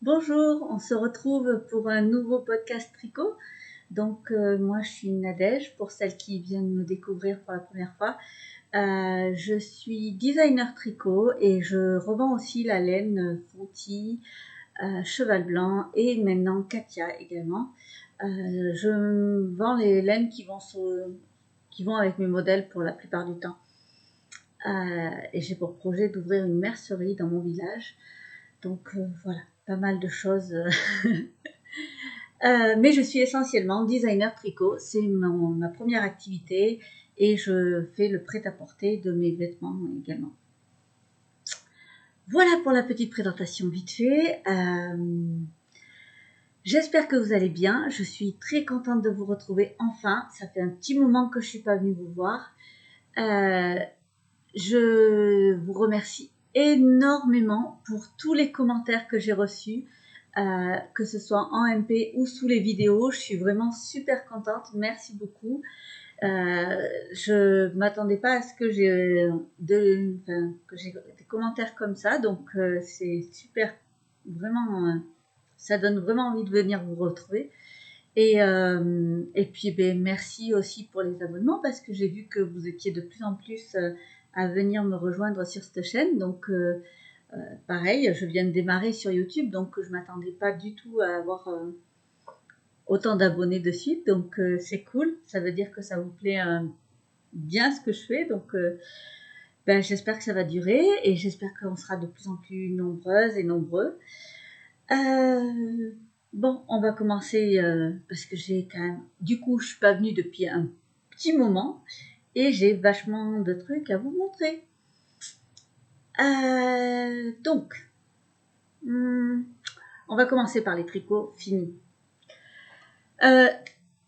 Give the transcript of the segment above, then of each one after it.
Bonjour, on se retrouve pour un nouveau podcast tricot. Moi je suis Nadège, pour celles qui viennent me découvrir pour la première fois. Je suis designer tricot et je revends aussi la laine Fonty, Cheval Blanc et maintenant Katia également. Je vends les laines qui vont avec mes modèles pour la plupart du temps. Et j'ai pour projet d'ouvrir une mercerie dans mon village. Voilà, pas mal de choses. Mais je suis essentiellement designer tricot, c'est ma première activité et je fais le prêt-à-porter de mes vêtements également. Voilà pour la petite présentation vite fait. J'espère que vous allez bien. Je suis très contente de vous retrouver enfin. Ça fait un petit moment que je ne suis pas venue vous voir. Je vous remercie énormément pour tous les commentaires que j'ai reçus, que ce soit en MP ou sous les vidéos. Je suis vraiment super contente. Merci beaucoup. Je ne m'attendais pas à ce que j'ai des commentaires comme ça. Donc, c'est super. Vraiment, ça donne vraiment envie de venir vous retrouver. Et puis, merci aussi pour les abonnements parce que j'ai vu que vous étiez de plus en plus à venir me rejoindre sur cette chaîne. Donc, pareil, je viens de démarrer sur YouTube, donc je ne m'attendais pas du tout à avoir autant d'abonnés de suite. Donc, c'est cool. Ça veut dire que ça vous plaît bien ce que je fais. Donc, j'espère que ça va durer et j'espère qu'on sera de plus en plus nombreuses et nombreux. Bon, on va commencer parce que j'ai quand même... Du coup, je suis pas venue depuis un petit moment et j'ai vachement de trucs à vous montrer. On va commencer par les tricots finis.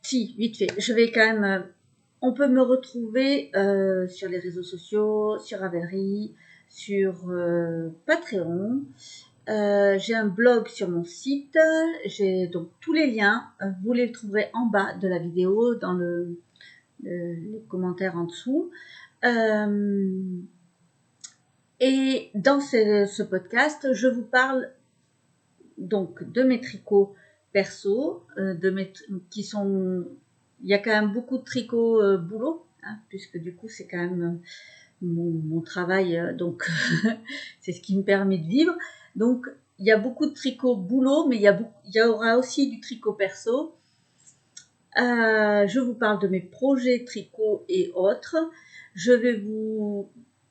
Si, vite fait, je vais quand même... on peut me retrouver sur les réseaux sociaux, sur Ravelry, sur Patreon. J'ai un blog sur mon site, j'ai donc tous les liens, vous les trouverez en bas de la vidéo, dans les commentaires en dessous. Et dans ce podcast, je vous parle donc de mes tricots perso, qui sont... Il y a quand même beaucoup de tricots boulot, hein, puisque du coup c'est quand même mon travail, donc c'est ce qui me permet de vivre. Donc il y a beaucoup de tricot boulot, mais il y aura aussi du tricot perso. Je vous parle de mes projets tricot et autres. Je vais vous...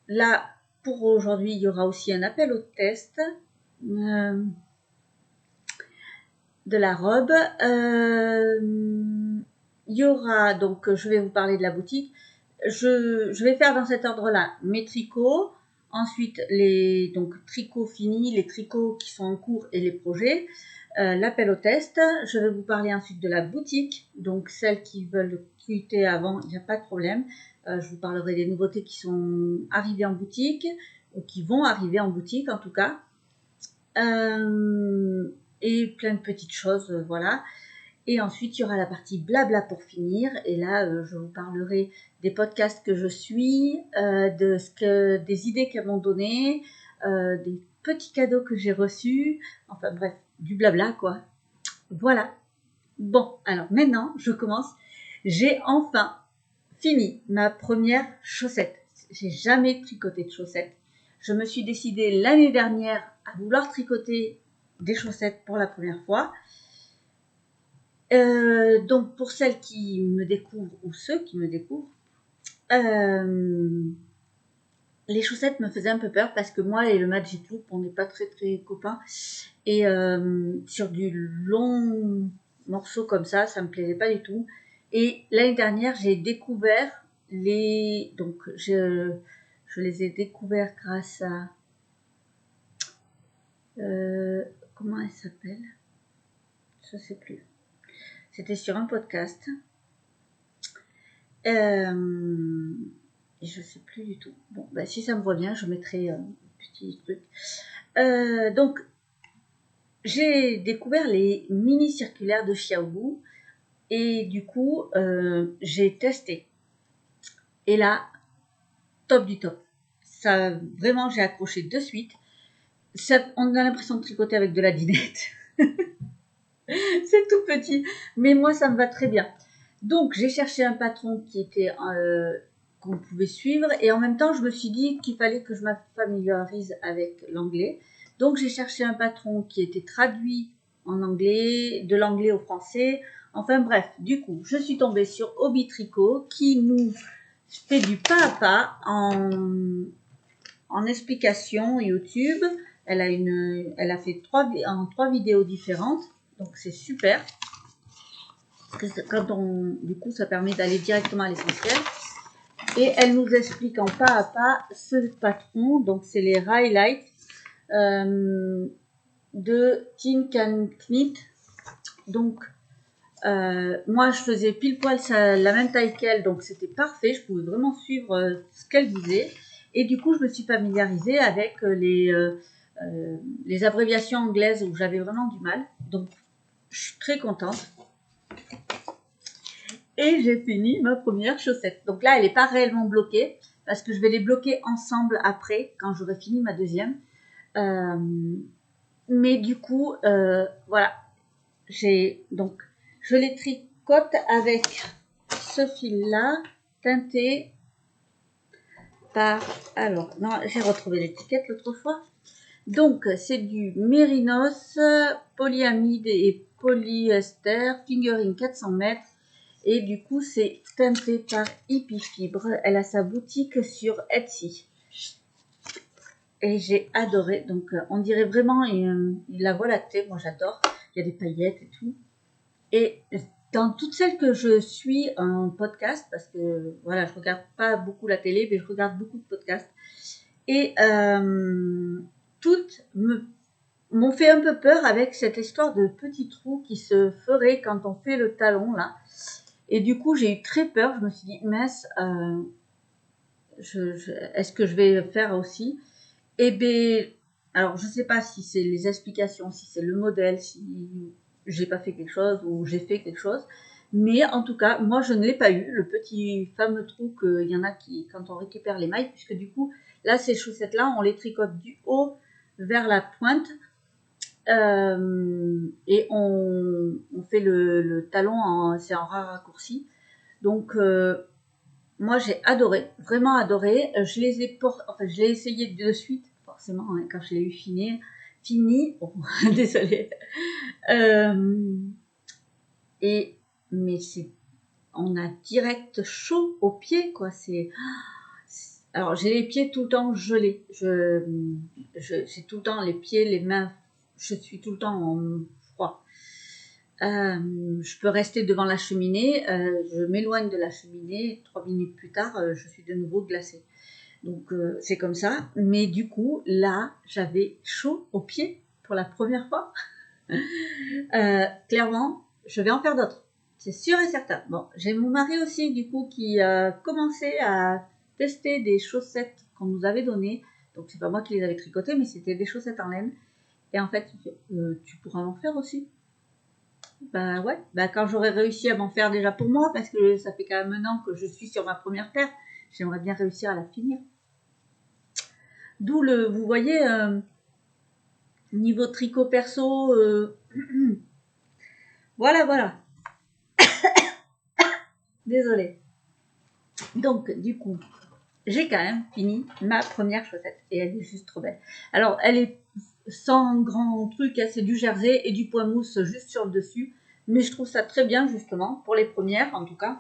Là, pour aujourd'hui, il y aura aussi un appel au test de la robe. Il y aura, donc, je vais vous parler de la boutique. Je vais faire dans cet ordre-là mes tricots, ensuite les tricots finis, les tricots qui sont en cours et les projets, l'appel au test. Je vais vous parler ensuite de la boutique, donc celles qui veulent quitter avant, il n'y a pas de problème. Je vous parlerai des nouveautés qui sont arrivées en boutique, ou qui vont arriver en boutique en tout cas. Et plein de petites choses, voilà. Et ensuite, il y aura la partie blabla pour finir. Et là, je vous parlerai des podcasts que je suis, des idées qu'elles m'ont données, des petits cadeaux que j'ai reçus. Enfin bref, du blabla quoi. Voilà. Bon, alors maintenant, je commence. J'ai enfin fini ma première chaussette. J'ai jamais tricoté de chaussettes. Je me suis décidée l'année dernière à vouloir tricoter des chaussettes pour la première fois. Donc pour celles qui me découvrent ou ceux qui me découvrent, les chaussettes me faisaient un peu peur parce que moi et le Magic Loop, on n'est pas très très copains. Et sur du long morceau comme ça me plaisait pas du tout. Et l'année dernière, j'ai découvert donc je les ai découverts grâce à comment elle s'appelle? Je sais plus. C'était sur un podcast. Et je sais plus du tout. Bon, si ça me revient, je mettrai un petit truc. Donc, j'ai découvert les mini circulaires de Xiaobu et du coup, j'ai testé. Et là, top du top. Ça, vraiment, j'ai accroché de suite. on a l'impression de tricoter avec de la dinette. C'est tout petit, mais moi ça me va très bien. Donc j'ai cherché un patron qui était qu'on pouvait suivre et en même temps je me suis dit qu'il fallait que je me familiarise avec l'anglais. Donc j'ai cherché un patron qui était traduit en anglais, de l'anglais au français. Enfin bref, du coup je suis tombée sur Hobby Tricot qui nous fait du pas à pas en explication YouTube. Elle a fait trois vidéos différentes, donc c'est super. Du coup, ça permet d'aller directement à l'essentiel. Et elle nous explique en pas à pas ce patron. Donc, c'est les highlights de Tin Can Knit. Donc, moi, je faisais pile poil la même taille qu'elle, donc c'était parfait. Je pouvais vraiment suivre ce qu'elle disait. Et du coup, je me suis familiarisée avec les abréviations anglaises où j'avais vraiment du mal. Donc, je suis très contente. Et j'ai fini ma première chaussette. Donc là, elle n'est pas réellement bloquée parce que je vais les bloquer ensemble après quand j'aurai fini ma deuxième. Mais du coup, voilà. Donc, je les tricote avec ce fil-là, teinté par... Alors, non, j'ai retrouvé l'étiquette l'autre fois. Donc, c'est du mérinos, polyamide et polyester, fingering 400 mètres. Et du coup, c'est teinté par Hippie Fibre. Elle a sa boutique sur Etsy. Et j'ai adoré. Donc, on dirait vraiment la Voie lactée. Moi, j'adore. Il y a des paillettes et tout. Et dans toutes celles que je suis en podcast, parce que voilà, je regarde pas beaucoup la télé, mais je regarde beaucoup de podcasts. Et toutes m'ont fait un peu peur avec cette histoire de petits trous qui se feraient quand on fait le talon là. Et du coup, j'ai eu très peur. Je me suis dit, mince, est-ce que je vais faire aussi? Eh bien, alors je sais pas si c'est les explications, si c'est le modèle, si j'ai pas fait quelque chose ou j'ai fait quelque chose. Mais en tout cas, moi, je ne l'ai pas eu, le petit fameux trou qu'il y en a qui, quand on récupère les mailles, puisque du coup, là, ces chaussettes-là, on les tricote du haut vers la pointe. Et on fait le talon, c'est en ras raccourci. Donc, moi, j'ai adoré, vraiment adoré. Je les ai enfin, je l'ai essayé de suite, forcément, hein, quand je l'ai eu fini. Oh, désolée. Mais on a direct chaud aux pieds, quoi. Alors, j'ai les pieds tout le temps gelés. J'ai tout le temps les pieds, les mains. Je suis tout le temps en froid. Je peux rester devant la cheminée, je m'éloigne de la cheminée, 3 minutes plus tard, je suis de nouveau glacée. Donc c'est comme ça. Mais du coup, là, j'avais chaud aux pieds pour la première fois. Clairement, je vais en faire d'autres. C'est sûr et certain. Bon, j'ai mon mari aussi, du coup, qui a commencé à tester des chaussettes qu'on nous avait données. Donc c'est pas moi qui les avais tricotées, mais c'était des chaussettes en laine. Et en fait, tu pourras en faire aussi. Bah ouais, bah quand j'aurai réussi à m'en faire déjà pour moi, parce que ça fait quand même un an que je suis sur ma première paire, j'aimerais bien réussir à la finir. D'où vous voyez, niveau tricot perso, voilà. Désolée. Donc du coup, j'ai quand même fini ma première chaussette et elle est juste trop belle. Alors elle est sans grand truc, hein, c'est du jersey et du point mousse juste sur le dessus, mais je trouve ça très bien justement pour les premières en tout cas.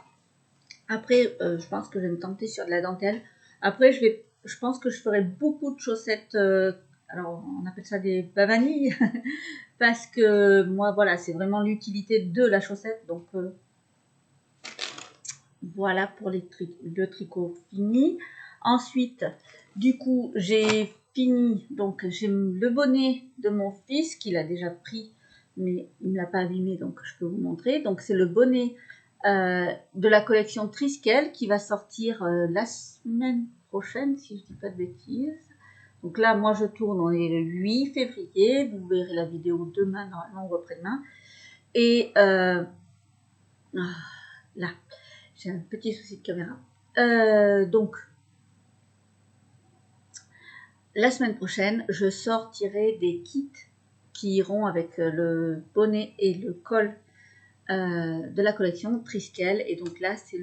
Après, je pense que je vais me tenter sur de la dentelle. Après, je pense que je ferai beaucoup de chaussettes. Alors, on appelle ça des bavanilles. Parce que moi, voilà, c'est vraiment l'utilité de la chaussette. Donc, voilà pour le tricot fini. Ensuite, du coup, j'ai fini. Donc, j'ai le bonnet de mon fils qu'il a déjà pris. Mais il ne l'a pas abîmé, donc je peux vous montrer. Donc, c'est le bonnet de la collection Triskel qui va sortir la semaine prochaine, si je ne dis pas de bêtises. Donc là, moi, je tourne, on est le 8 février. Vous verrez la vidéo demain, normalement, ou après-demain. Et là, j'ai un petit souci de caméra. Donc, la semaine prochaine, je sortirai des kits qui iront avec le bonnet et le col de la collection Triskel. Et donc là, c'est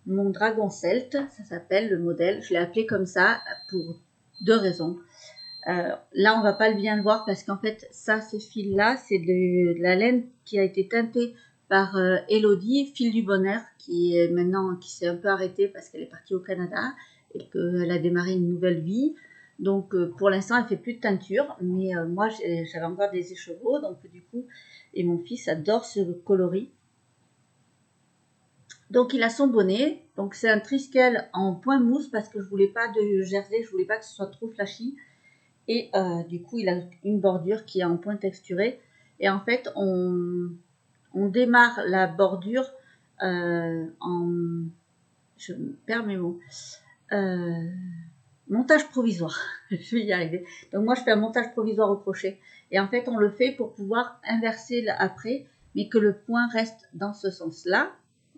mon dragon celte, ça s'appelle le modèle. Je l'ai appelé comme ça pour deux raisons. Là, on va pas bien le voir parce qu'en fait, ça, ce fil-là, c'est de la laine qui a été teintée par Elodie, fil du bonheur, qui s'est un peu arrêtée parce qu'elle est partie au Canada et qu'elle a démarré une nouvelle vie. Donc, pour l'instant, elle fait plus de teinture, mais moi, j'avais encore des écheveaux, donc du coup, et mon fils adore ce coloris. Donc, il a son bonnet. Donc, c'est un Triskel en point mousse parce que je voulais pas de jersey, je voulais pas que ce soit trop flashy. Et du coup, il a une bordure qui est en point texturé. Et en fait, on démarre la bordure je perds mes mots, montage provisoire. Je vais y arriver. Donc moi, je fais un montage provisoire au crochet. Et en fait, on le fait pour pouvoir inverser après, mais que le point reste dans ce sens-là.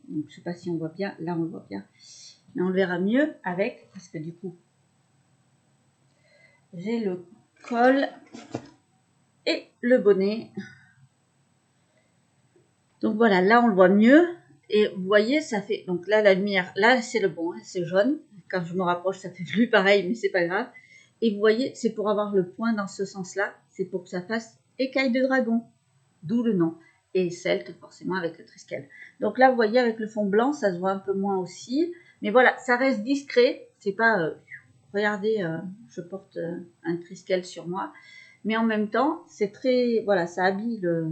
Donc, je ne sais pas si on voit bien. Là, on le voit bien. Mais on le verra mieux avec, parce que du coup, j'ai le col et le bonnet. Donc voilà, là on le voit mieux. Et vous voyez, ça fait... Donc là, la lumière, là c'est le bon, hein, c'est jaune. Quand je me rapproche, ça fait plus pareil, mais c'est pas grave. Et vous voyez, c'est pour avoir le point dans ce sens-là. C'est pour que ça fasse écaille de dragon. D'où le nom. Et celte, forcément, avec le Triskel. Donc là, vous voyez, avec le fond blanc, ça se voit un peu moins aussi. Mais voilà, ça reste discret. C'est pas... regardez, je porte un Triskel sur moi. Mais en même temps, c'est très... Voilà, ça habille le...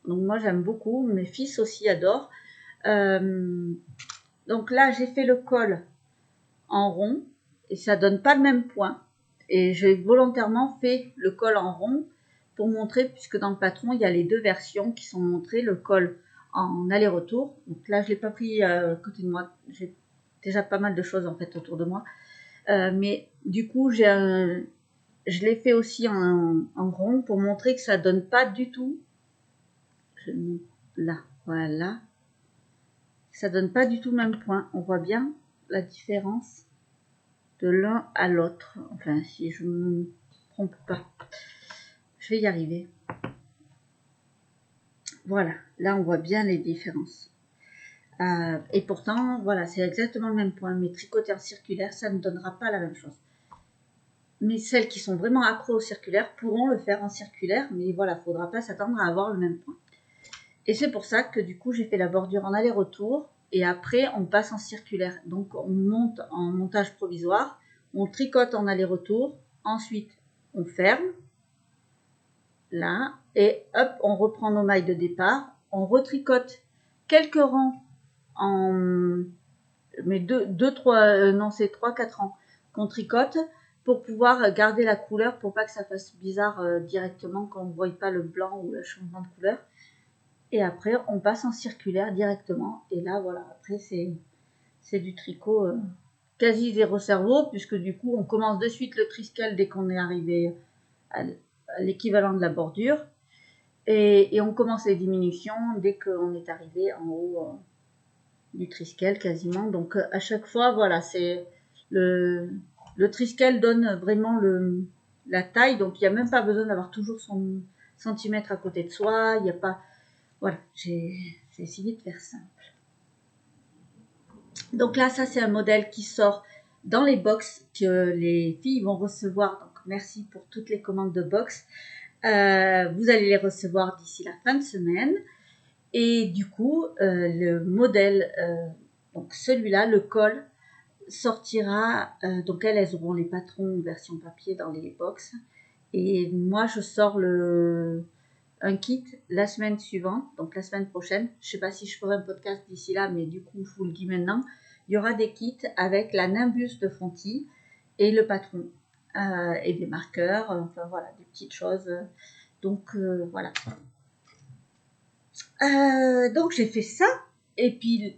Donc moi j'aime beaucoup, mes fils aussi adorent. Donc là j'ai fait le col en rond et ça donne pas le même point. Et j'ai volontairement fait le col en rond pour montrer, puisque dans le patron il y a les deux versions qui sont montrées, le col en aller-retour. Donc là je l'ai pas pris à côté de moi, j'ai déjà pas mal de choses en fait autour de moi. Mais du coup je l'ai fait aussi en rond pour montrer que ça donne pas du tout. Là, voilà. Ça donne pas du tout le même point. On voit bien la différence de l'un à l'autre. Enfin, si je ne me trompe pas. Je vais y arriver. Voilà, là on voit bien les différences. Et pourtant, voilà, c'est exactement le même point. Mais tricoté en circulaire, ça ne donnera pas la même chose. Mais celles qui sont vraiment accros au circulaire pourront le faire en circulaire. Mais voilà, il ne faudra pas s'attendre à avoir le même point. Et c'est pour ça que du coup, j'ai fait la bordure en aller-retour. Et après, on passe en circulaire. Donc, on monte en montage provisoire. On tricote en aller-retour. Ensuite, on ferme. Là. Et hop, on reprend nos mailles de départ. On retricote quelques rangs en... Mais non, c'est 3-4 rangs qu'on tricote pour pouvoir garder la couleur, pour pas que ça fasse bizarre directement quand on ne voit pas le blanc ou le changement de couleur. Et après, on passe en circulaire directement. Et là, voilà, après, c'est du tricot quasi zéro cerveau, puisque du coup, on commence de suite le Triskel dès qu'on est arrivé à l'équivalent de la bordure. Et on commence les diminutions dès qu'on est arrivé en haut du Triskel quasiment. Donc, à chaque fois, voilà, c'est le Triskel donne vraiment la taille. Donc, il n'y a même pas besoin d'avoir toujours son centimètre à côté de soi. Il n'y a pas... Voilà, j'ai essayé de faire simple. Donc là, ça c'est un modèle qui sort dans les box que les filles vont recevoir. Donc merci pour toutes les commandes de box. Vous allez les recevoir d'ici la fin de semaine. Et du coup, le modèle, donc celui-là, le col, sortira. Donc elles auront les patrons version papier dans les box. Et moi, je sors un kit la semaine suivante, donc la semaine prochaine. Je ne sais pas si je ferai un podcast d'ici là, mais du coup, je vous le dis maintenant. Il y aura des kits avec la Nimbus de Fonty et le patron et des marqueurs, enfin voilà, des petites choses. Donc voilà. Donc j'ai fait ça et puis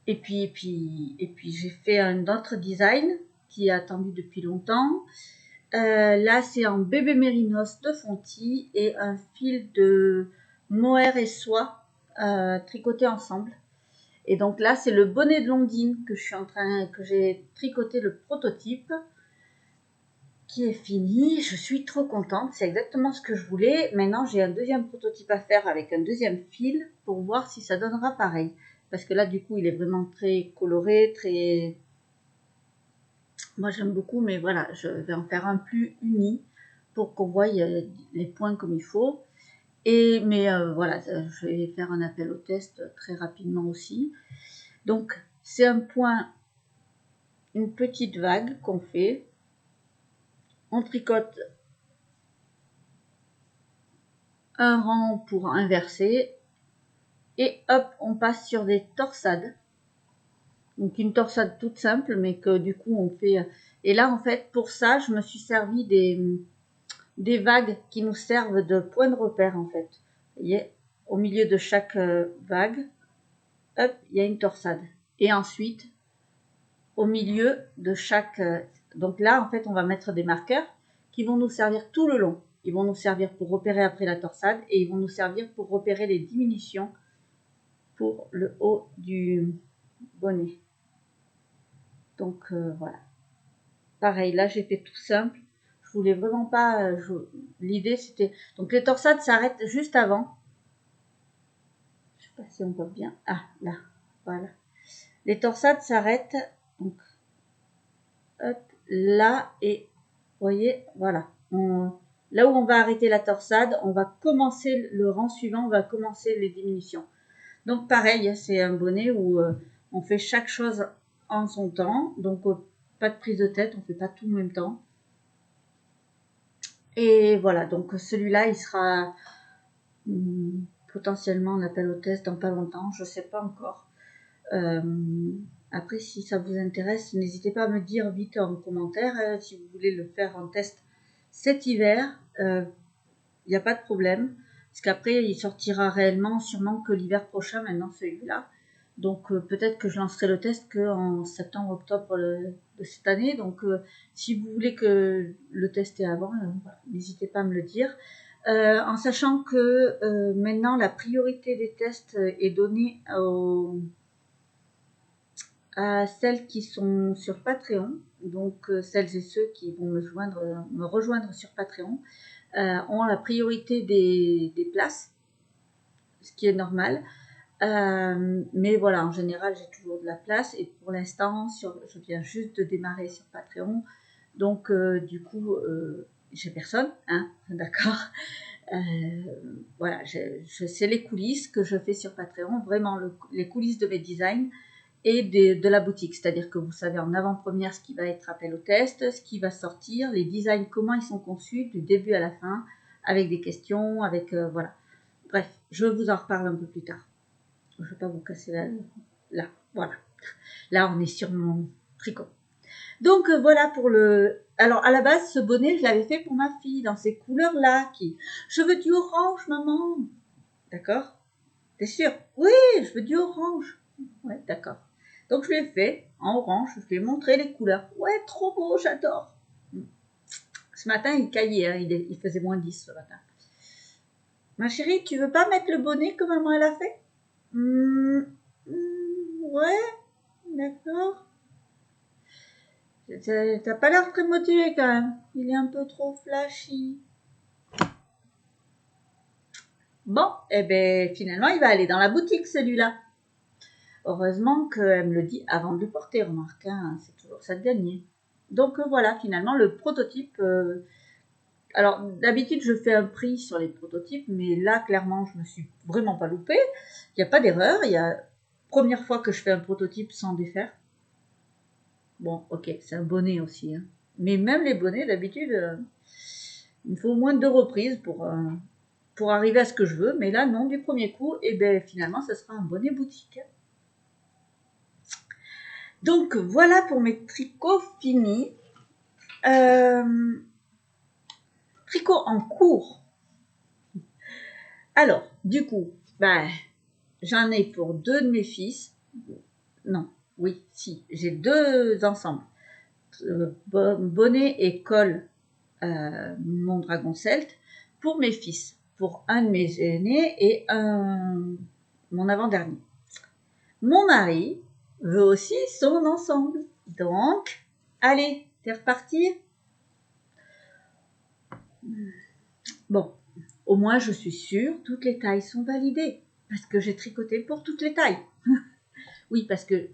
j'ai fait un autre design qui est attendu depuis longtemps. Là, c'est en bébé mérinos de Fonty et un fil de mohair et soie tricoté ensemble. Et donc là, c'est le bonnet de Londine que j'ai tricoté le prototype. qui est fini. Je suis trop contente. C'est exactement ce que je voulais. Maintenant, j'ai un deuxième prototype à faire avec un deuxième fil pour voir si ça donnera pareil. Parce que là, du coup, il est vraiment très coloré, très... Moi, j'aime beaucoup, mais voilà, je vais en faire un plus uni pour qu'on voie les points comme il faut. Mais voilà, je vais faire un appel au test très rapidement aussi. Donc, c'est un point, une petite vague qu'on fait. On tricote un rang pour inverser. Et hop, on passe sur des torsades. Donc, une torsade toute simple, mais que du coup, on fait... Et là, en fait, pour ça, je me suis servi des vagues qui nous servent de point de repère, en fait. Vous voyez, au milieu de chaque vague, hop, il y a une torsade. Et ensuite, au milieu de chaque... donc là, en fait, on va mettre des marqueurs qui vont nous servir tout le long. Ils vont nous servir pour repérer après la torsade et ils vont nous servir pour repérer les diminutions pour le haut du bonnet. Donc voilà. Pareil, là, j'ai fait tout simple. Je voulais vraiment pas... L'idée, c'était... Donc les torsades s'arrêtent juste avant. Je sais pas si on voit bien. Ah, là, voilà. Les torsades s'arrêtent... Donc, hop, là et vous voyez, voilà. Là où on va arrêter la torsade, on va commencer le rang suivant, on va commencer les diminutions. Donc pareil, c'est un bonnet où on fait chaque chose en son temps. Donc pas de prise de tête, on fait pas tout en même temps. Et voilà, donc celui-là, il sera potentiellement en appel au test dans pas longtemps, je sais pas encore. Après, si ça vous intéresse, n'hésitez pas à me dire vite en commentaire si vous voulez le faire en test cet hiver. Il n'y a pas de problème. Parce qu'après, il sortira réellement sûrement que l'hiver prochain, maintenant celui-là. Donc peut-être que je lancerai le test qu'en septembre-octobre de cette année. Donc si vous voulez que le tester avant, voilà, n'hésitez pas à me le dire. En sachant que maintenant, la priorité des tests est donnée à celles qui sont sur Patreon, donc celles et ceux qui vont me rejoindre sur Patreon, ont la priorité des places, ce qui est normal. Mais voilà, en général, j'ai toujours de la place et pour l'instant, je viens juste de démarrer sur Patreon, donc du coup, j'ai personne, hein, d'accord. Voilà, je sais les coulisses que je fais sur Patreon, vraiment les coulisses de mes designs et de la boutique, c'est-à-dire que vous savez en avant-première ce qui va être appel au test, ce qui va sortir, les designs, comment ils sont conçus du début à la fin, avec des questions, avec voilà. Bref, je vous en reparle un peu plus tard. Je ne vais pas vous casser là, voilà. Là, on est sur mon tricot. Donc voilà pour le... Alors à la base, ce bonnet, je l'avais fait pour ma fille dans ces couleurs-là. Je veux du orange, maman. D'accord? T'es sûre? Oui, je veux du orange. Ouais, d'accord. Donc je lui ai fait en orange, je lui ai montré les couleurs. Ouais, trop beau, j'adore. Ce matin, il caillait, hein, il faisait moins 10 ce matin. Ma chérie, tu veux pas mettre le bonnet que maman elle a fait? Ouais, d'accord. T'as pas l'air très motivé quand même. Il est un peu trop flashy. Bon, eh ben finalement, il va aller dans la boutique celui-là. Heureusement qu'elle me le dit avant de le porter, remarque, hein, c'est toujours ça de gagner. Donc voilà, finalement, le prototype... alors, d'habitude, je fais un prix sur les prototypes, mais là, clairement, je me suis vraiment pas loupée. Il n'y a pas d'erreur. Il y a première fois que je fais un prototype sans défaire. Bon, ok, c'est un bonnet aussi. Hein. Mais même les bonnets, d'habitude, il faut au moins 2 reprises pour arriver à ce que je veux. Mais là, non, du premier coup, et ben finalement, ce sera un bonnet boutique. Donc, voilà pour mes tricots finis. Tricot en cours. Alors, du coup, ben, j'en ai pour 2 de mes fils. Non, oui, si, j'ai 2 ensembles. Bonnet et col, mon dragon celte, pour mes fils. Pour un de mes aînés et mon avant-dernier. Mon mari veut aussi son ensemble. Donc, allez, t'es reparti? Bon, au moins je suis sûre, toutes les tailles sont validées. Parce que j'ai tricoté pour toutes les tailles. Oui, parce que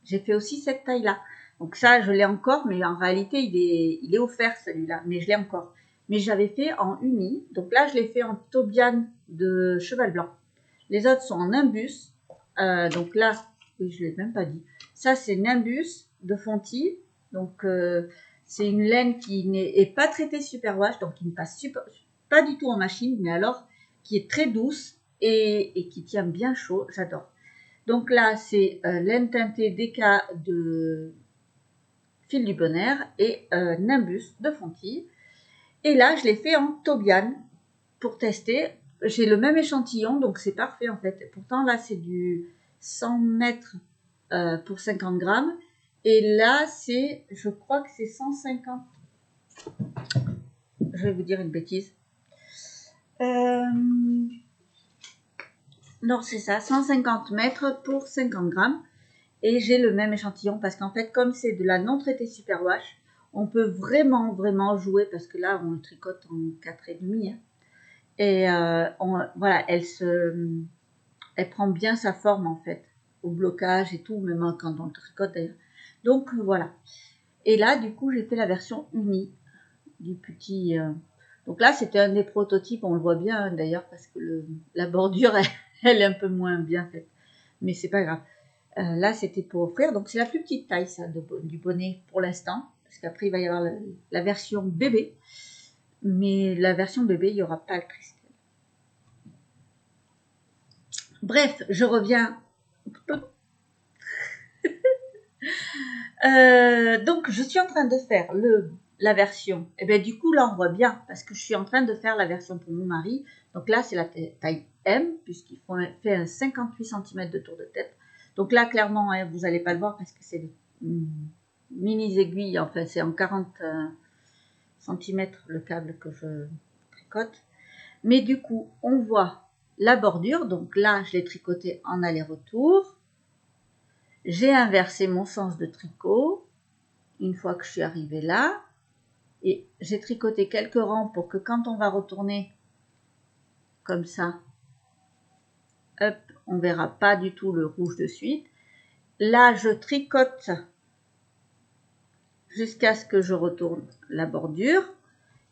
j'ai fait aussi cette taille-là. Donc ça, je l'ai encore, mais en réalité, il est offert celui-là. Mais je l'ai encore. Mais j'avais fait en uni. Donc là, je l'ai fait en Tobiane de cheval blanc. Les autres sont en Nimbus. Donc là, oui, je ne l'ai même pas dit. Ça, c'est Nimbus de Fonty. Donc, c'est une laine qui n'est pas traitée superwash, donc qui ne passe pas du tout en machine, mais alors qui est très douce et qui tient bien chaud. J'adore. Donc là, c'est laine teintée DK de Fil du Bonheur et Nimbus de Fonty. Et là, je l'ai fait en Tobiane pour tester. J'ai le même échantillon, donc c'est parfait en fait. Pourtant, là, c'est du 100 mètres pour 50 grammes. Et là, je crois que c'est 150. Je vais vous dire une bêtise. Non, c'est ça, 150 mètres pour 50 grammes. Et j'ai le même échantillon parce qu'en fait, comme c'est de la non traitée superwash, on peut vraiment jouer parce que là, on le tricote en 4,5. Hein. Et voilà, elle prend bien sa forme en fait, au blocage et tout, même quand on le tricote d'ailleurs. Donc voilà. Et là, du coup, j'ai fait la version unie du petit. Donc là, c'était un des prototypes, on le voit bien hein, d'ailleurs, parce que la bordure, elle est un peu moins bien faite. Mais c'est pas grave. Là, c'était pour offrir. Donc c'est la plus petite taille, ça, du bonnet pour l'instant. Parce qu'après, il va y avoir la version bébé. Mais la version bébé, il n'y aura pas le cristal. Bref, je reviens. Donc, je suis en train de faire la version. Et bien, du coup, là, on voit bien parce que je suis en train de faire la version pour mon mari. Donc là, c'est la taille M puisqu'il fait un 58 cm de tour de tête. Donc là, clairement, hein, vous n'allez pas le voir parce que c'est des mini aiguilles. Enfin, c'est en 40 cm le câble que je tricote. Mais du coup, on voit la bordure. Donc là, je l'ai tricoté en aller-retour. J'ai inversé mon sens de tricot une fois que je suis arrivée là. Et j'ai tricoté quelques rangs pour que quand on va retourner comme ça, hop, on verra pas du tout le rouge de suite. Là, je tricote jusqu'à ce que je retourne la bordure.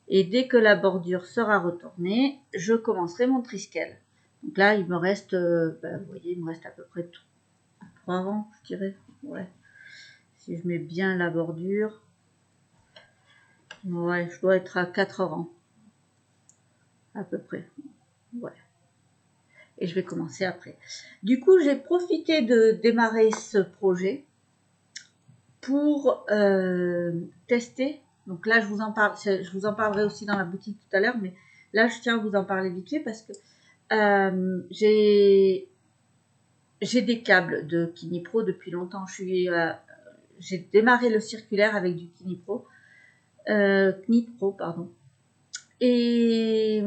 Et dès que la bordure sera retournée, je commencerai mon triskel. Donc là, il me reste, vous voyez, il me reste à peu près 3 rangs, je dirais. Ouais. Si je mets bien la bordure, ouais, je dois être à 4 rangs. À peu près. Ouais. Et je vais commencer après. Du coup, j'ai profité de démarrer ce projet pour tester. Donc là, je vous en parlerai aussi dans la boutique tout à l'heure, mais là, je tiens à vous en parler vite fait parce que j'ai des câbles de Kinipro depuis longtemps. J'ai démarré le circulaire avec du Knitpro, pardon. Et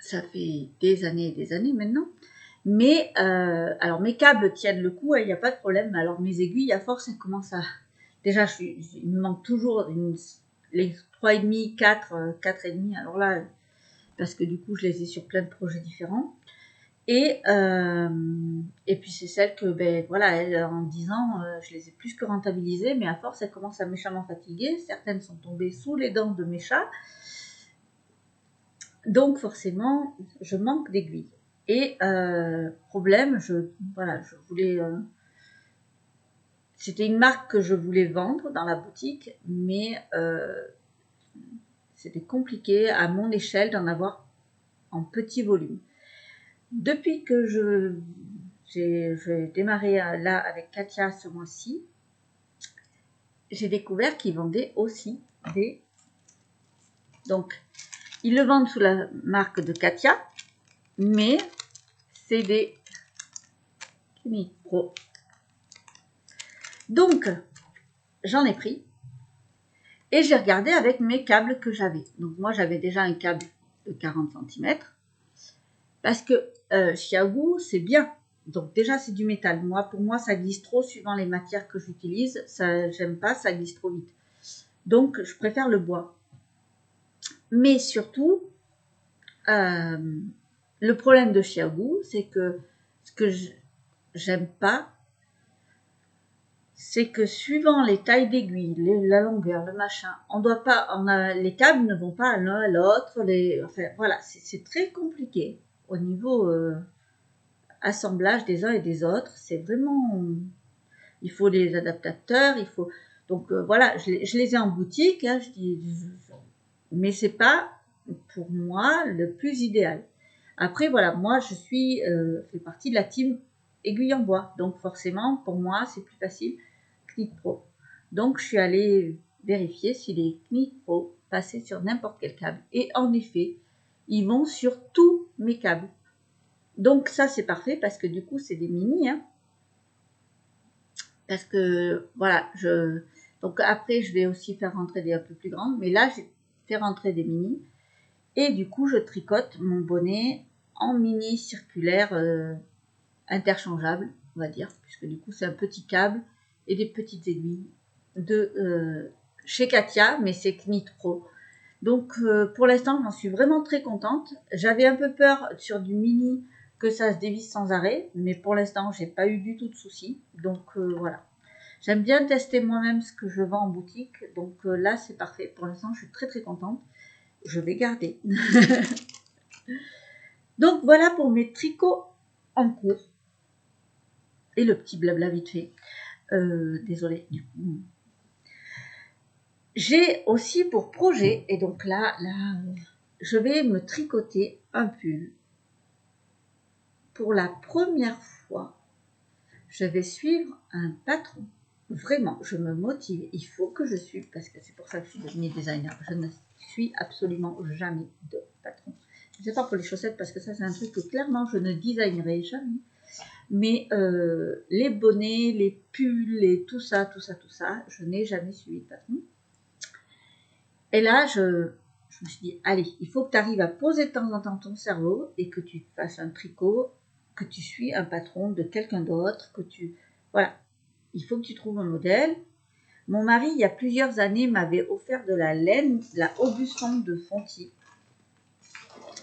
ça fait des années et des années maintenant. Mais alors mes câbles tiennent le coup, il n'y a pas de problème. Alors mes aiguilles, à force, elles commencent à. Déjà, il me manque toujours les 3,5, 4, 4,5. Alors là, parce que du coup, je les ai sur plein de projets différents. Et puis c'est celles que, ben voilà, en 10 ans, je les ai plus que rentabilisées, mais à force, elles commencent à méchamment fatiguer. Certaines sont tombées sous les dents de mes chats. Donc forcément, je manque d'aiguilles. Et problème, je voulais. C'était une marque que je voulais vendre dans la boutique, mais c'était compliqué à mon échelle d'en avoir en petit volume. Depuis que j'ai démarré là avec Katia ce mois-ci, j'ai découvert qu'ils vendaient aussi des. Donc, ils le vendent sous la marque de Katia, mais c'est des Knitpro. Donc, j'en ai pris et j'ai regardé avec mes câbles que j'avais. Donc, moi, j'avais déjà un câble de 40 cm parce que Xiaogu, c'est bien. Donc, déjà, c'est du métal. Pour moi, ça glisse trop suivant les matières que j'utilise. Ça, j'aime pas, ça glisse trop vite. Donc, je préfère le bois. Mais surtout, le problème de Xiaogu, c'est que ce que j'aime pas, c'est que suivant les tailles d'aiguille, la longueur, le machin, on doit pas, les câbles ne vont pas l'un à l'autre, enfin voilà, c'est très compliqué au niveau assemblage des uns et des autres. C'est vraiment, il faut des adaptateurs, il faut, donc voilà, je les ai en boutique, hein, mais c'est pas pour moi le plus idéal. Après voilà, moi je fais partie de la team aiguille en bois, donc forcément pour moi c'est plus facile Knit Pro. Donc je suis allée vérifier si les Knit Pro passaient sur n'importe quel câble, et en effet ils vont sur tous mes câbles. Donc ça c'est parfait parce que du coup c'est des mini, hein, parce que voilà, donc après je vais aussi faire rentrer des un peu plus grandes, mais là j'ai fait rentrer des mini. Et du coup, je tricote mon bonnet en mini circulaire interchangeable, on va dire, puisque du coup, c'est un petit câble et des petites aiguilles de chez Katia, mais c'est Knit Pro. Donc, pour l'instant, j'en suis vraiment très contente. J'avais un peu peur sur du mini que ça se dévisse sans arrêt, mais pour l'instant, j'ai pas eu du tout de soucis. Donc, voilà. J'aime bien tester moi-même ce que je vends en boutique. Donc là, c'est parfait. Pour l'instant, je suis très très contente. Je vais garder. Donc voilà pour mes tricots en cours. Et le petit blabla vite fait. Désolée du coup. J'ai aussi pour projet, et donc là, je vais me tricoter un pull. Pour la première fois, je vais suivre un patron. Vraiment, je me motive. Il faut que je suive, parce que c'est pour ça que je suis devenue designer. Je ne suis absolument jamais de patron. Je ne sais pas pour les chaussettes, parce que ça, c'est un truc que clairement, je ne designerai jamais. Mais les bonnets, les pulls, et tout ça, je n'ai jamais suivi de patron. Et là, je me suis dit, allez, il faut que tu arrives à poser de temps en temps ton cerveau et que tu fasses un tricot, que tu suis un patron de quelqu'un d'autre, voilà, il faut que tu trouves un modèle. Mon mari, il y a plusieurs années, m'avait offert de la laine, de la Aubusson de Fonty.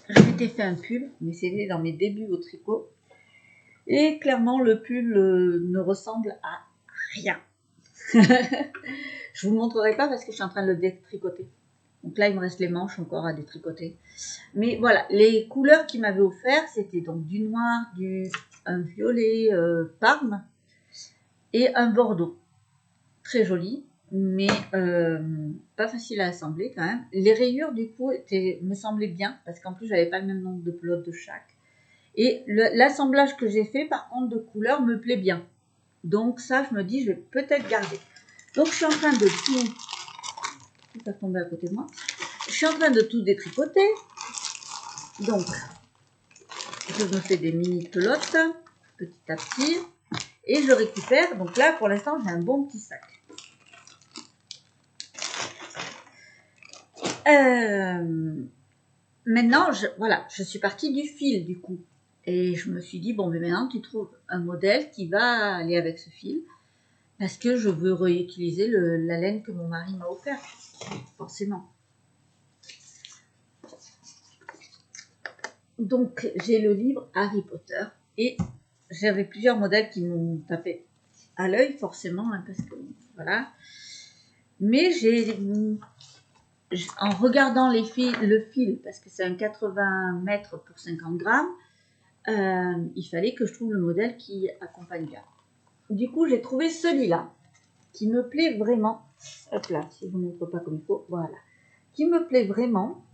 Je m'étais fait un pull, mais c'était dans mes débuts au tricot. Et clairement, le pull ne ressemble à rien. Je vous montrerai pas parce que je suis en train de le détricoter. Donc là, il me reste les manches encore à détricoter. Mais voilà, les couleurs qu'il m'avait offert, c'était donc du noir, un violet parme et un bordeaux. Très joli, mais pas facile à assembler quand même. Les rayures, du coup, me semblaient bien parce qu'en plus, j'avais pas le même nombre de pelotes de chaque. Et l'assemblage que j'ai fait, par contre, de couleurs me plaît bien. Donc ça, je me dis, je vais peut-être garder. Donc, je suis en train de tout va tomber à côté de moi. Je suis en train de tout détricoter. Donc, je me fais des mini pelotes, petit à petit. Et je récupère. Donc là, pour l'instant, j'ai un bon petit sac. Maintenant, je suis partie du fil, du coup. Et je me suis dit, bon, mais maintenant, tu trouves un modèle qui va aller avec ce fil. Parce que je veux réutiliser la laine que mon mari m'a offerte. Forcément. Donc, j'ai le livre Harry Potter et j'avais plusieurs modèles qui m'ont tapé à l'œil, forcément, hein, parce que voilà. Mais en regardant le fil, parce que c'est un 80 mètres pour 50 grammes, il fallait que je trouve le modèle qui accompagne bien. Du coup, j'ai trouvé celui-là qui me plaît vraiment. Hop là, si je ne vous montre pas comme il faut, voilà. Qui me plaît vraiment.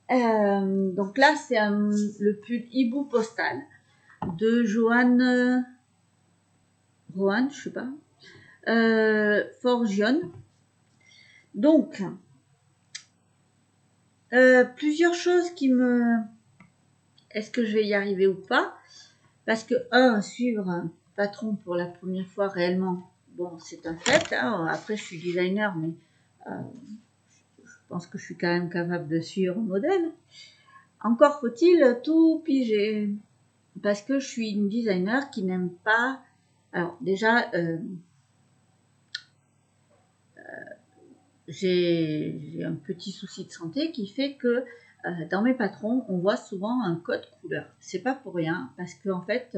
Donc là, c'est le pull hibou postal de Rohan, je sais pas, Forgione. Donc, plusieurs choses qui me... Est-ce que je vais y arriver ou pas? Parce que, suivre un patron pour la première fois réellement, bon, c'est un fait. Hein. Après, je suis designer, mais je pense que je suis quand même capable de suivre un modèle. Encore faut-il tout piger. Parce que je suis une designer qui n'aime pas... Alors déjà, j'ai un petit souci de santé qui fait que dans mes patrons, on voit souvent un code couleur. C'est pas pour rien, parce que en fait,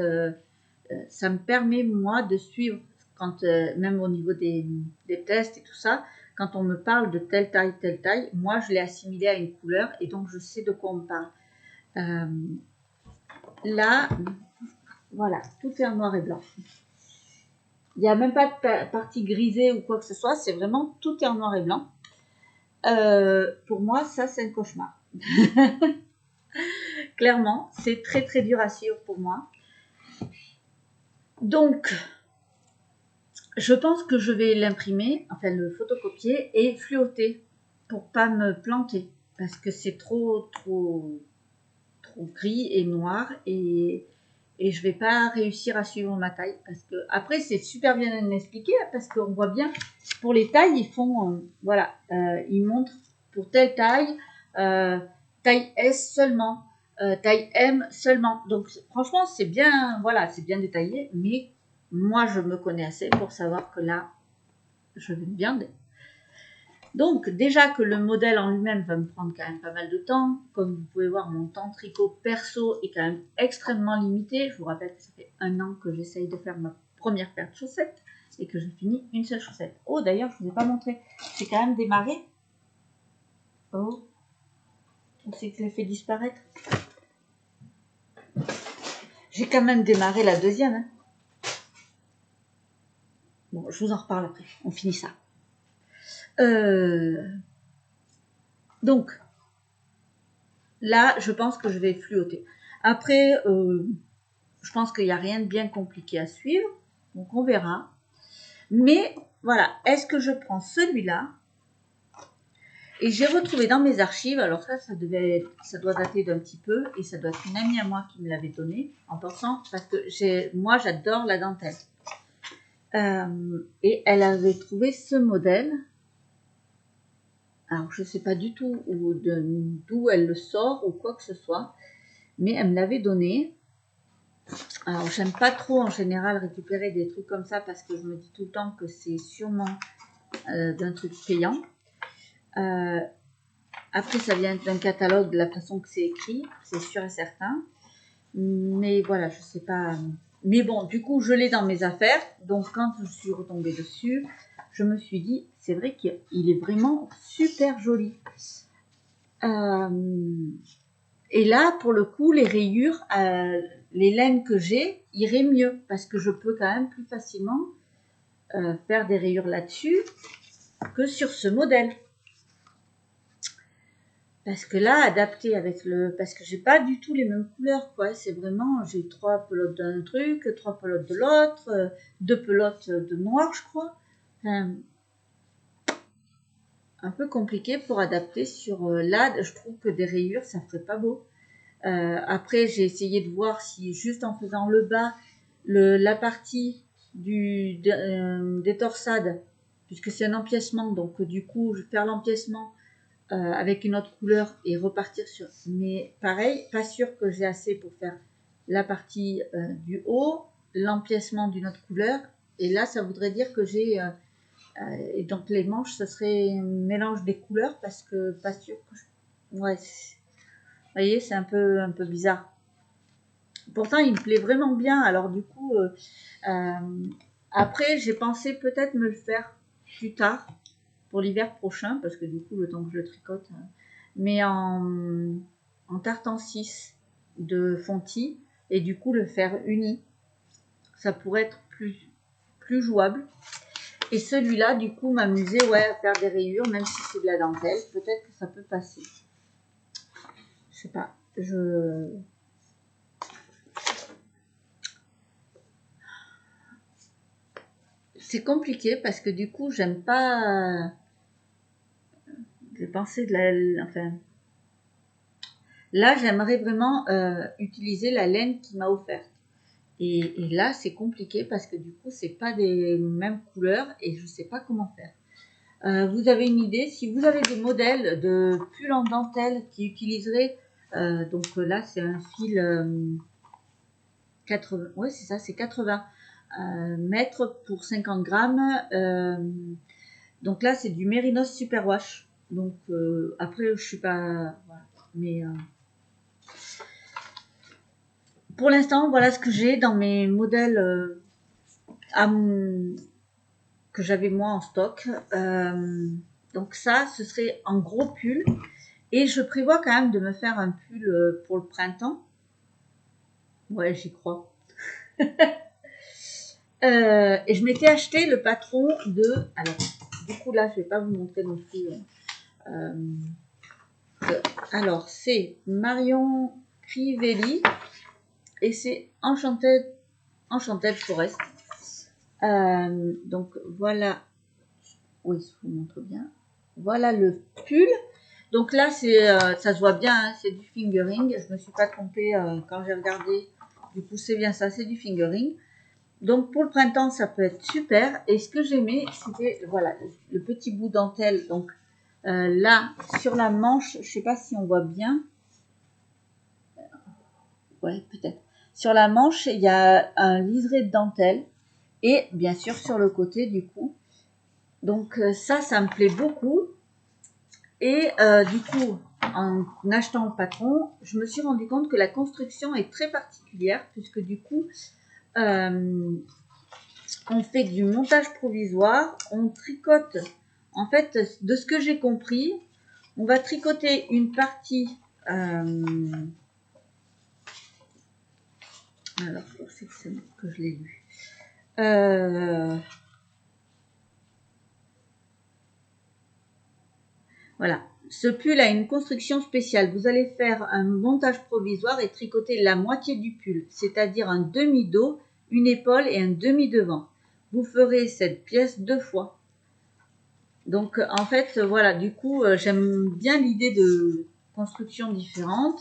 ça me permet moi de suivre quand même au niveau des tests et tout ça, quand on me parle de telle taille, moi je l'ai assimilé à une couleur et donc je sais de quoi on me parle. Là, voilà, tout est en noir et blanc. Il n'y a même pas de partie grisée ou quoi que ce soit, c'est vraiment tout est en noir et blanc. Pour moi, ça c'est un cauchemar. Clairement, c'est très très dur à suivre pour moi. Donc, je pense que je vais l'imprimer, enfin le photocopier et fluoter pour pas me planter parce que c'est trop gris et noir et je vais pas réussir à suivre ma taille parce que après c'est super bien expliqué parce qu'on voit bien pour les tailles ils font voilà ils montrent pour telle taille taille S seulement taille M seulement donc franchement c'est bien voilà c'est bien détaillé mais moi je me connais assez pour savoir que là je vais bien donc déjà que le modèle en lui-même va me prendre quand même pas mal de temps. Comme vous pouvez voir, mon temps tricot perso est quand même extrêmement limité. Je vous rappelle que ça fait 1 an que j'essaye de faire ma première paire de chaussettes et que je finis une seule chaussette. Oh d'ailleurs, je ne vous ai pas montré, j'ai quand même démarré. Oh, on sait que je l'ai fait disparaître. J'ai quand même démarré la deuxième. Hein. Bon, je vous en reparle après, on finit ça. Donc, là, je pense que je vais fluoter. Après, je pense qu'il n'y a rien de bien compliqué à suivre. Donc, on verra. Mais, voilà. Est-ce que je prends celui-là? Et j'ai retrouvé dans mes archives, alors ça doit dater d'un petit peu. Et ça doit être une amie à moi qui me l'avait donné. En pensant, parce que moi, j'adore la dentelle. Et elle avait trouvé ce modèle. Alors, je ne sais pas du tout d'où elle le sort ou quoi que ce soit. Mais elle me l'avait donné. Alors, j'aime pas trop en général récupérer des trucs comme ça parce que je me dis tout le temps que c'est sûrement d'un truc payant. Après, ça vient d'un catalogue de la façon que c'est écrit, c'est sûr et certain. Mais voilà, je sais pas. Mais bon, du coup, je l'ai dans mes affaires. Donc, quand je suis retombée dessus, je me suis dit, c'est vrai qu'il est vraiment super joli. Et là, pour le coup, les rayures, les laines que j'ai iraient mieux parce que je peux quand même plus facilement faire des rayures là-dessus que sur ce modèle. Parce que là, adapté avec parce que j'ai pas du tout les mêmes couleurs, quoi. C'est vraiment, j'ai 3 pelotes d'un truc, 3 pelotes de l'autre, 2 pelotes de noir, je crois. Enfin, un peu compliqué pour adapter sur là. Je trouve que des rayures, ça ferait pas beau. Après, j'ai essayé de voir si juste en faisant le bas, la partie des torsades, puisque c'est un empiècement, donc du coup, je vais faire l'empiècement avec une autre couleur et repartir sur. Mais pareil, pas sûr que j'ai assez pour faire la partie du haut, l'empiècement d'une autre couleur. Et là, ça voudrait dire que j'ai. Et donc les manches, ce serait un mélange des couleurs parce que pas sûr que. Ouais. Vous voyez, c'est un peu bizarre. Pourtant, il me plaît vraiment bien. Alors du coup, après, j'ai pensé peut-être me le faire plus tard pour l'hiver prochain, parce que du coup, le temps que je le tricote, mais en tartan 6 de fontis, et du coup le faire uni. Ça pourrait être plus jouable. Et celui-là, du coup, m'amuser à faire des rayures, même si c'est de la dentelle. Peut-être que ça peut passer. Je sais pas. C'est compliqué parce que du coup, j'aime pas. J'ai pensé enfin. Là, j'aimerais vraiment utiliser la laine qu'il m'a offerte. Et là, c'est compliqué parce que du coup, c'est pas des mêmes couleurs et je sais pas comment faire. Vous avez une idée? Si vous avez des modèles de pull en dentelle qui utiliseraient, donc là, c'est un fil 80, ouais, c'est ça, c'est 80 mètres pour 50 grammes. Donc là, c'est du Mérinos Superwash. Donc après, je suis pas... Voilà. Mais pour l'instant, voilà ce que j'ai dans mes modèles que j'avais moi en stock. Donc ça, ce serait en gros pull. Et je prévois quand même de me faire un pull pour le printemps. Ouais, j'y crois. Et je m'étais acheté le patron de... Alors, du coup là, je vais pas vous montrer non plus. Alors, c'est Marion Crivelli et c'est Enchanted Forest. Donc voilà, oui, je vous montre bien. Voilà le pull. Donc là, c'est, ça se voit bien, hein, c'est du fingering. Je me suis pas trompée quand j'ai regardé. Du coup, c'est bien ça, c'est du fingering. Donc pour le printemps, ça peut être super. Et ce que j'aimais, c'était voilà le petit bout dentelle. Donc là, sur la manche, je sais pas si on voit bien. Ouais, peut-être. Sur la manche, il y a un liseré de dentelle. Et bien sûr sur le côté du coup. Donc ça me plaît beaucoup. Et du coup, en achetant le patron, je me suis rendu compte que la construction est très particulière puisque du coup, on fait du montage provisoire, on tricote. En fait, de ce que j'ai compris, on va tricoter une partie. Alors, c'est que je l'ai lu. Voilà. Ce pull a une construction spéciale. Vous allez faire un montage provisoire et tricoter la moitié du pull, c'est-à-dire un demi-dos, une épaule et un demi-devant. Vous ferez cette pièce 2 fois. Donc, en fait, voilà, du coup, j'aime bien l'idée de construction différente.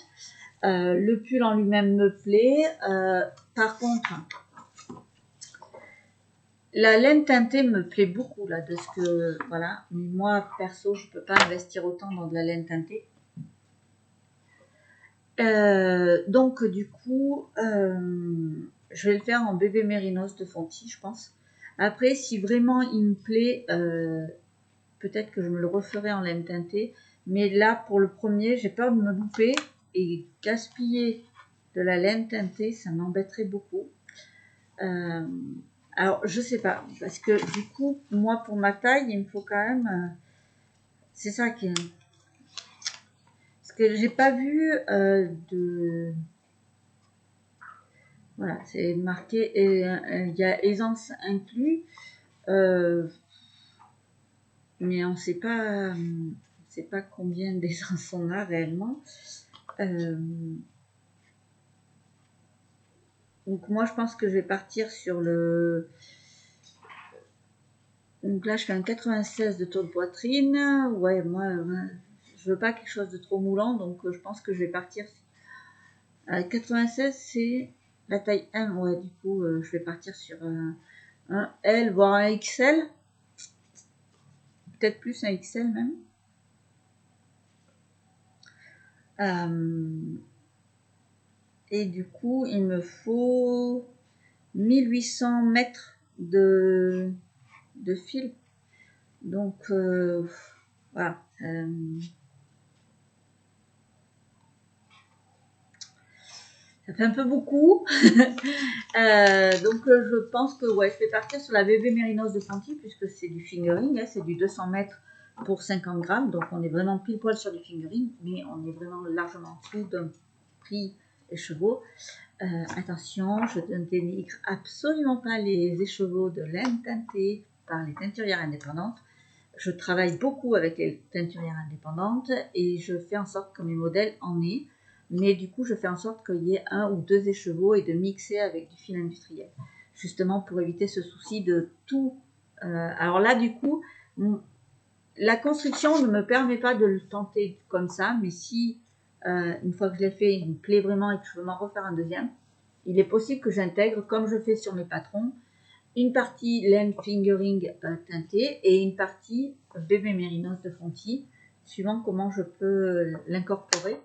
Le pull en lui-même me plaît. Par contre, la laine teintée me plaît beaucoup, là, de ce que, voilà. Mais moi, perso, je ne peux pas investir autant dans de la laine teintée. Donc, du coup, je vais le faire en bébé mérinos de Fonty, je pense. Après, si vraiment il me plaît, peut-être que je me le referai en laine teintée. Mais là, pour le premier, j'ai peur de me louper et gaspiller de la laine teintée, ça m'embêterait beaucoup. Alors, je sais pas, parce que du coup, moi, pour ma taille, il me faut quand même... c'est ça qui est... Parce que j'ai pas vu de... Voilà, c'est marqué, et il y a aisance inclus, mais on ne sait pas combien d'aisance on a réellement. Donc moi, je pense que je vais partir sur le... Donc là, je fais un 96 de tour de poitrine. Ouais, moi, je veux pas quelque chose de trop moulant, donc je pense que je vais partir... 96, c'est la taille M. Ouais, du coup, je vais partir sur un L, voire un XL. Peut-être plus un XL même. Et du coup, il me faut 1800 mètres de fil. Donc, voilà. Ça fait un peu beaucoup. Donc, je pense que ouais, je vais partir sur la bébé mérinos de Fonty puisque c'est du fingering. Hein, c'est du 200 mètres pour 50 grammes. Donc, on est vraiment pile poil sur du fingering, mais on est vraiment largement en dessous d'un prix écheveau. Attention, je ne dénigre absolument pas les écheveaux de laine teintée par les teinturières indépendantes. Je travaille beaucoup avec les teinturières indépendantes et je fais en sorte que mes modèles en aient. Mais du coup, je fais en sorte qu'il y ait 1 ou 2 écheveaux et de mixer avec du fil industriel. Justement pour éviter ce souci de tout. Alors là, du coup, la construction ne me permet pas de le tenter comme ça. Mais si, une fois que je l'ai fait, il me plaît vraiment et que je veux m'en refaire un deuxième, il est possible que j'intègre, comme je fais sur mes patrons, une partie laine fingering teintée et une partie bébé mérinos de Fonty, suivant comment je peux l'incorporer.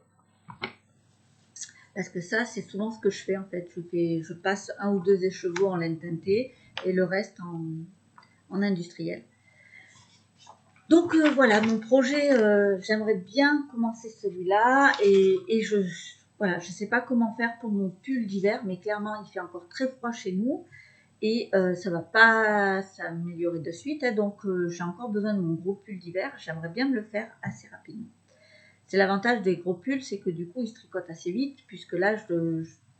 Parce que ça, c'est souvent ce que je fais en fait. Je passe 1 ou 2 écheveaux en laine teintée et le reste en industriel. Donc voilà, mon projet, j'aimerais bien commencer celui-là et voilà, je sais pas comment faire pour mon pull d'hiver, mais clairement il fait encore très froid chez nous et ça va pas s'améliorer de suite, hein, donc j'ai encore besoin de mon gros pull d'hiver. J'aimerais bien me le faire assez rapidement. C'est l'avantage des gros pulls, c'est que du coup ils se tricotent assez vite, puisque là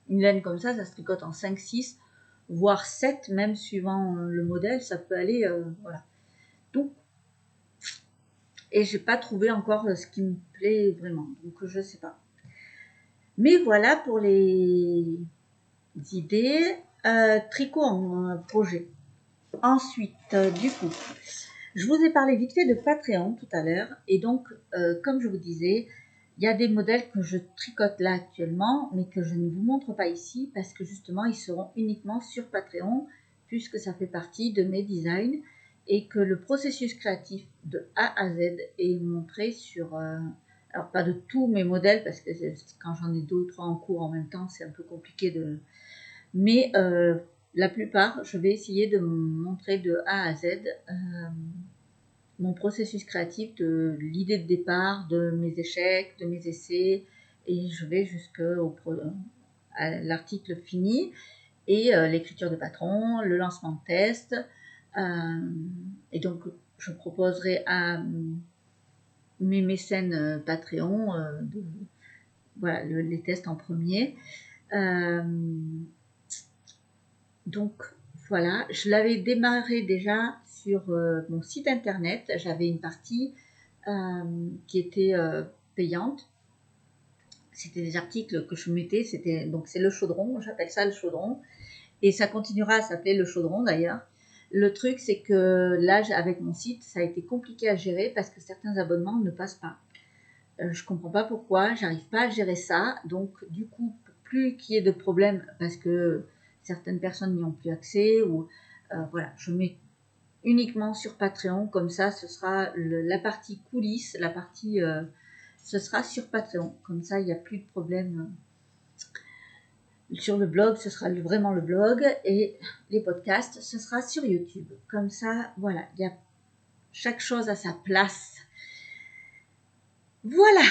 une laine comme ça se tricote en 5-6, voire 7, même suivant le modèle, ça peut aller, voilà. Donc et j'ai pas trouvé encore ce qui me plaît vraiment, donc je sais pas. Mais voilà pour les idées. Tricot en projet. Ensuite, du coup, je vous ai parlé vite fait de Patreon tout à l'heure, et donc, comme je vous disais, il y a des modèles que je tricote là actuellement, mais que je ne vous montre pas ici, parce que justement, ils seront uniquement sur Patreon, puisque ça fait partie de mes designs, et que le processus créatif de A à Z est montré sur... alors, pas de tous mes modèles, parce que quand j'en ai 2 ou 3 en cours en même temps, c'est un peu compliqué de... Mais la plupart, je vais essayer de montrer de A à Z mon processus créatif, de l'idée de départ, de mes échecs, de mes essais, et je vais jusqu'à l'article fini, et l'écriture de patron, le lancement de test. Et donc, je proposerai à mes mécènes Patreon voilà, les tests en premier. Donc, voilà, je l'avais démarré déjà sur mon site internet. J'avais une partie qui était payante. C'était des articles que je mettais, donc c'est le chaudron, j'appelle ça le chaudron, et ça continuera à s'appeler le chaudron d'ailleurs. Le truc, c'est que là, avec mon site, ça a été compliqué à gérer parce que certains abonnements ne passent pas. Je comprends pas pourquoi, j'arrive pas à gérer ça, donc du coup, pour plus qu'il y ait de problèmes, parce que certaines personnes n'y ont plus accès, ou voilà, je mets uniquement sur Patreon, comme ça ce sera la partie coulisses, la partie ce sera sur Patreon, comme ça il n'y a plus de problème. Sur le blog, ce sera vraiment le blog, et les podcasts, ce sera sur YouTube. Comme ça, voilà, il y a chaque chose à sa place. Voilà.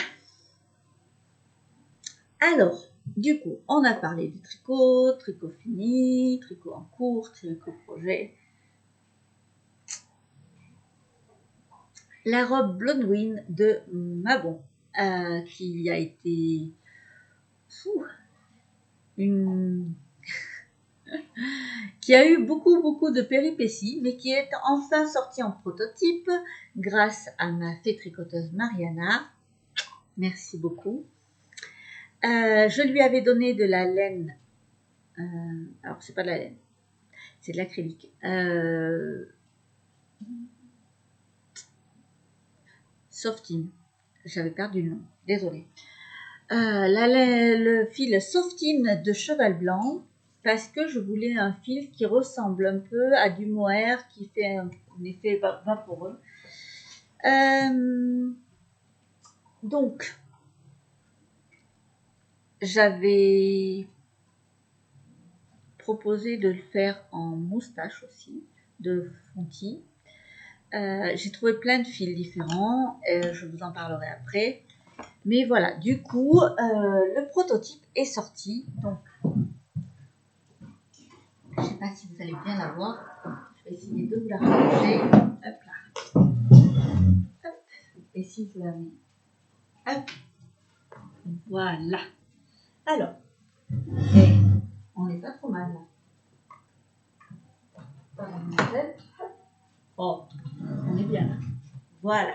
Alors, du coup, on a parlé du tricot, tricot fini, tricot en cours, tricot projet. La robe Blondwin de Mabon, qui a été qui a eu beaucoup de péripéties, mais qui est enfin sortie en prototype grâce à ma fée tricoteuse Mariana. Merci beaucoup. Je lui avais donné de la laine. Alors, c'est pas de la laine, c'est de l'acrylique. Softine. J'avais perdu le nom, désolée. Le fil Softine de cheval blanc, parce que je voulais un fil qui ressemble un peu à du mohair, qui fait un effet vaporeux. Donc, j'avais proposé de le faire en moustache aussi, de Fonty. J'ai trouvé plein de fils différents, je vous en parlerai après. Mais voilà, du coup, le prototype est sorti. Donc, je ne sais pas si vous allez bien la voir. Je vais essayer de vous la ranger. Hop là. Hop. Et si je la mets. Hop. Voilà. Alors, on n'est pas trop mal là. Oh, on est bien là. Voilà.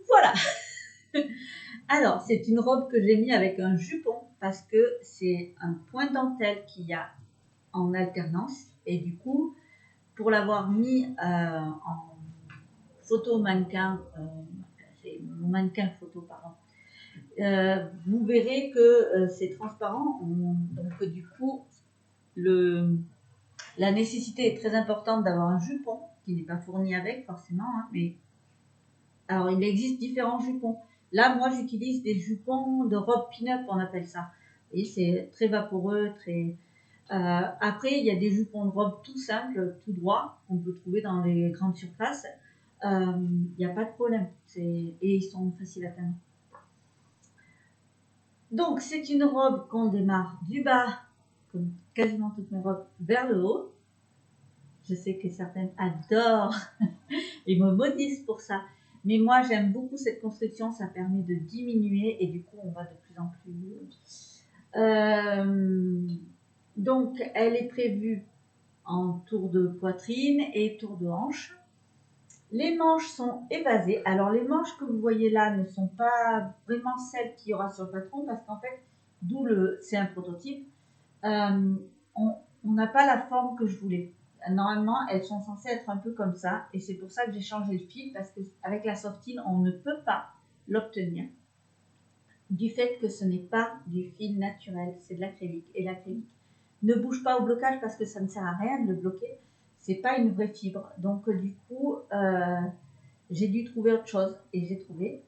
Voilà. Alors, c'est une robe que j'ai mis avec un jupon parce que c'est un point dentelle qu'il y a en alternance. Et du coup, pour l'avoir mis en photo mannequin, c'est mon mannequin photo, pardon, vous verrez que c'est transparent. Donc, du coup, la nécessité est très importante d'avoir un jupon qui n'est pas fourni avec forcément, hein, mais alors il existe différents jupons. Là, moi, j'utilise des jupons de robe pin-up, on appelle ça. Et c'est très vaporeux, très Après, il y a des jupons de robe tout simples, tout droit, qu'on peut trouver dans les grandes surfaces. Il n'y a pas de problème. Et ils sont faciles à teindre. Donc, c'est une robe qu'on démarre du bas, comme quasiment toutes mes robes, vers le haut. Je sais que certaines adorent et me maudissent pour ça. Mais moi, j'aime beaucoup cette construction. Ça permet de diminuer et du coup, on va de plus en plus. Donc, elle est prévue en tour de poitrine et tour de hanche. Les manches sont évasées. Alors, les manches que vous voyez là ne sont pas vraiment celles qu'il y aura sur le patron parce qu'en fait, c'est un prototype. On n'a pas la forme que je voulais. Normalement, elles sont censées être un peu comme ça et c'est pour ça que j'ai changé le fil parce qu'avec la softine, on ne peut pas l'obtenir du fait que ce n'est pas du fil naturel, c'est de l'acrylique et l'acrylique ne bouge pas au blocage parce que ça ne sert à rien de le bloquer. C'est pas une vraie fibre. Donc du coup, j'ai dû trouver autre chose et j'ai trouvé.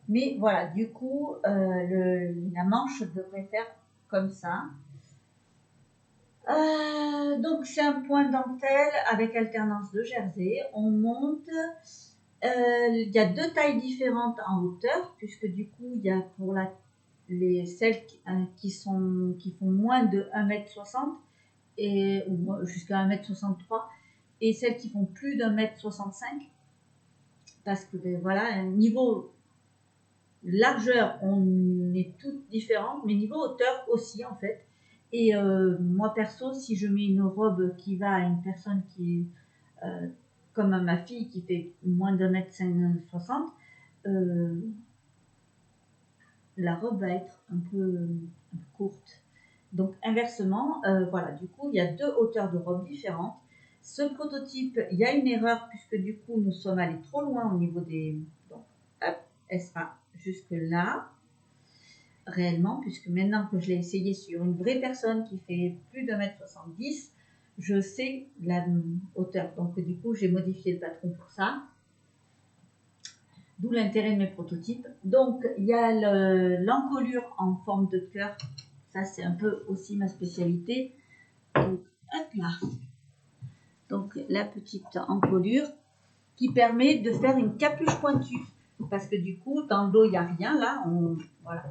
Mais voilà, du coup, la manche devrait faire comme ça. Donc c'est un point dentelle avec alternance de jersey. On monte. Il y a deux tailles différentes en hauteur puisque du coup il y a pour celles qui font moins de 1,60 m ou jusqu'à 1,63 m et celles qui font plus d'1,65 m parce que voilà, niveau largeur on est toutes différentes mais niveau hauteur aussi en fait. Et moi perso, si je mets une robe qui va à une personne qui est comme à ma fille qui fait moins d'1,60 m, la robe va être un peu courte. Donc inversement, voilà, du coup, il y a deux hauteurs de robe différentes. Ce prototype, il y a une erreur puisque du coup, nous sommes allés trop loin au niveau des... Donc, hop, elle sera jusque là, réellement, puisque maintenant que je l'ai essayé sur une vraie personne qui fait plus d'1,70 m, je sais la hauteur. Donc du coup, j'ai modifié le patron pour ça. D'où l'intérêt de mes prototypes. Donc, il y a l'encolure en forme de cœur. Ça, c'est un peu aussi ma spécialité. Donc, hop là. Donc, la petite encolure qui permet de faire une capuche pointue. Parce que du coup, dans le dos, il n'y a rien. Là, voilà.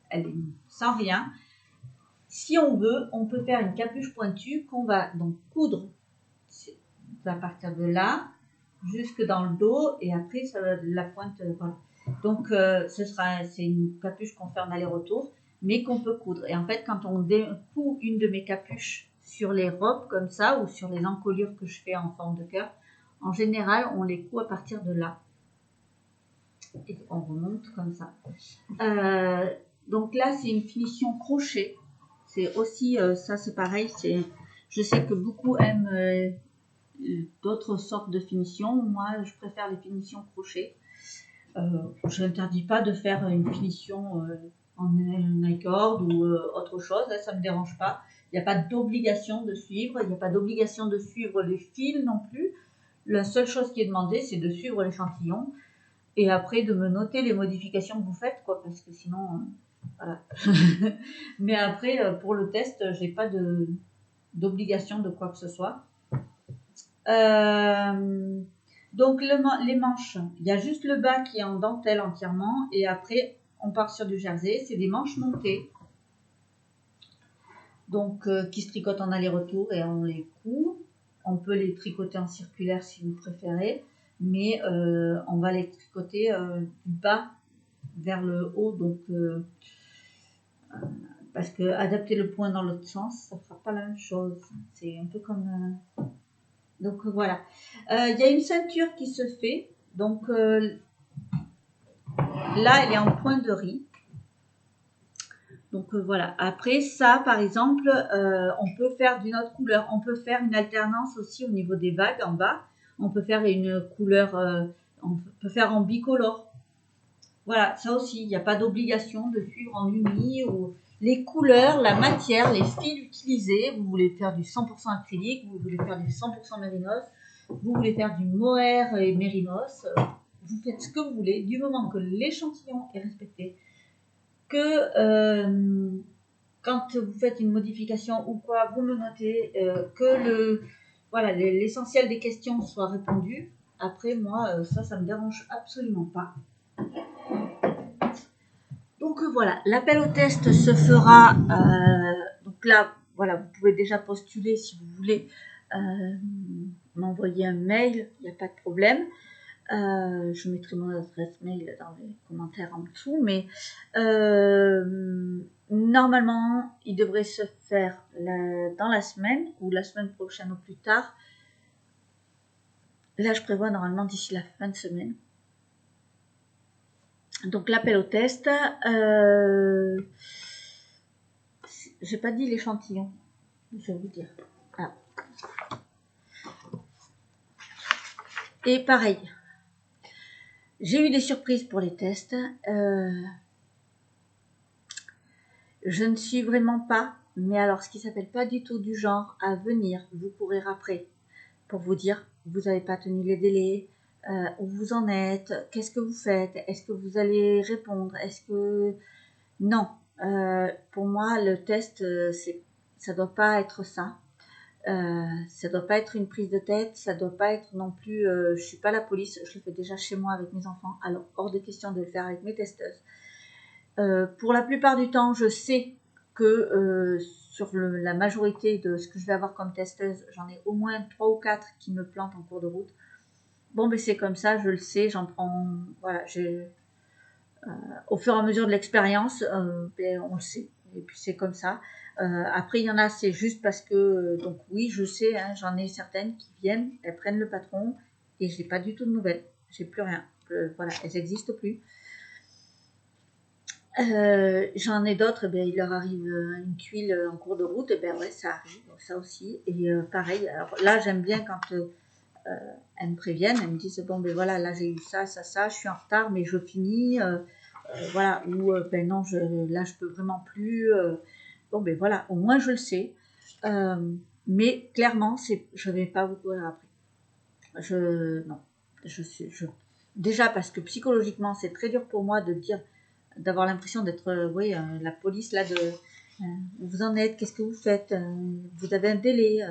Elle est sans rien. Si on veut, on peut faire une capuche pointue qu'on va donc coudre à partir de là jusque dans le dos et après ça, la pointe voilà. Donc c'est une capuche qu'on fait en aller-retour mais qu'on peut coudre et en fait quand on coud une de mes capuches sur les robes comme ça ou sur les encolures que je fais en forme de cœur, en général on les coud à partir de là et on remonte comme ça. Donc là c'est une finition crochet, c'est aussi ça c'est pareil, je sais que beaucoup aiment d'autres sortes de finitions. Moi, je préfère les finitions crochet. Je n'interdis pas de faire une finition en accord ou autre chose. Ça ne me dérange pas. Il n'y a pas d'obligation de suivre. Il n'y a pas d'obligation de suivre les fils non plus. La seule chose qui est demandée, c'est de suivre l'échantillon et après de me noter les modifications que vous faites, quoi, parce que sinon, voilà. Mais après, pour le test, j'ai pas d'obligation de quoi que ce soit. Donc les manches, il y a juste le bas qui est en dentelle entièrement et après on part sur du jersey, c'est des manches montées donc qui se tricotent en aller-retour et on les coud. On peut les tricoter en circulaire si vous préférez, mais on va les tricoter du bas vers le haut, donc parce que adapter le point dans l'autre sens, ça ne fera pas la même chose. C'est un peu comme donc voilà. Il y a une ceinture qui se fait. Donc là, elle est en point de riz. Donc voilà. Après ça, par exemple, on peut faire d'une autre couleur. On peut faire une alternance aussi au niveau des vagues en bas. On peut faire une couleur, on peut faire en bicolore. Voilà, ça aussi, il n'y a pas d'obligation de suivre en uni ou les couleurs, la matière, les fils utilisés. Vous voulez faire du 100% acrylique, vous voulez faire du 100% mérinos, vous voulez faire du mohair et mérinos, vous faites ce que vous voulez du moment que l'échantillon est respecté, que quand vous faites une modification ou quoi, vous me notez que voilà, l'essentiel des questions soit répondu. Après, moi, ça me dérange absolument pas. Donc voilà, l'appel au test se fera. Donc là, voilà, vous pouvez déjà postuler si vous voulez m'envoyer un mail, il n'y a pas de problème. Je mettrai mon adresse mail dans les commentaires en dessous, mais normalement, il devrait se faire dans la semaine ou la semaine prochaine au plus tard. Là, je prévois normalement d'ici la fin de semaine. Donc l'appel au test, j'ai pas dit l'échantillon, je vais vous dire. Ah. Et pareil, j'ai eu des surprises pour les tests. Je ne suis vraiment pas, mais alors ce qui s'appelle pas du tout du genre à venir vous courir après pour vous dire vous n'avez pas tenu les délais, où vous en êtes, qu'est-ce que vous faites, est-ce que vous allez répondre, est-ce que non, pour moi le test ça doit pas être ça. Ça doit pas être une prise de tête, ça doit pas être non plus, je suis pas la police, je le fais déjà chez moi avec mes enfants, alors hors de question de le faire avec mes testeuses. Pour la plupart du temps, je sais que sur la majorité de ce que je vais avoir comme testeuse, j'en ai au moins 3 ou 4 qui me plantent en cours de route. Bon, ben c'est comme ça, je le sais, j'en prends, voilà, au fur et à mesure de l'expérience, ben, on le sait, et puis c'est comme ça. Après, il y en a, c'est juste parce que, donc oui, je sais, hein, j'en ai certaines qui viennent, elles prennent le patron, et j'ai pas du tout de nouvelles, j'ai plus rien, voilà, elles n'existent plus. J'en ai d'autres, ben, il leur arrive une tuile en cours de route, et ben ouais, ça arrive, ça aussi. Et pareil, alors là, j'aime bien quand elles me préviennent, elles me disent bon, ben voilà, là j'ai eu ça, ça, ça, je suis en retard, mais je finis, voilà, ou ben non, là je peux vraiment plus. Bon, ben voilà, au moins je le sais. Mais clairement, je vais pas vous courir après. Non, déjà parce que psychologiquement, c'est très dur pour moi de dire d'avoir l'impression d'être oui, la police là de vous en êtes, qu'est-ce que vous faites, vous avez un délai,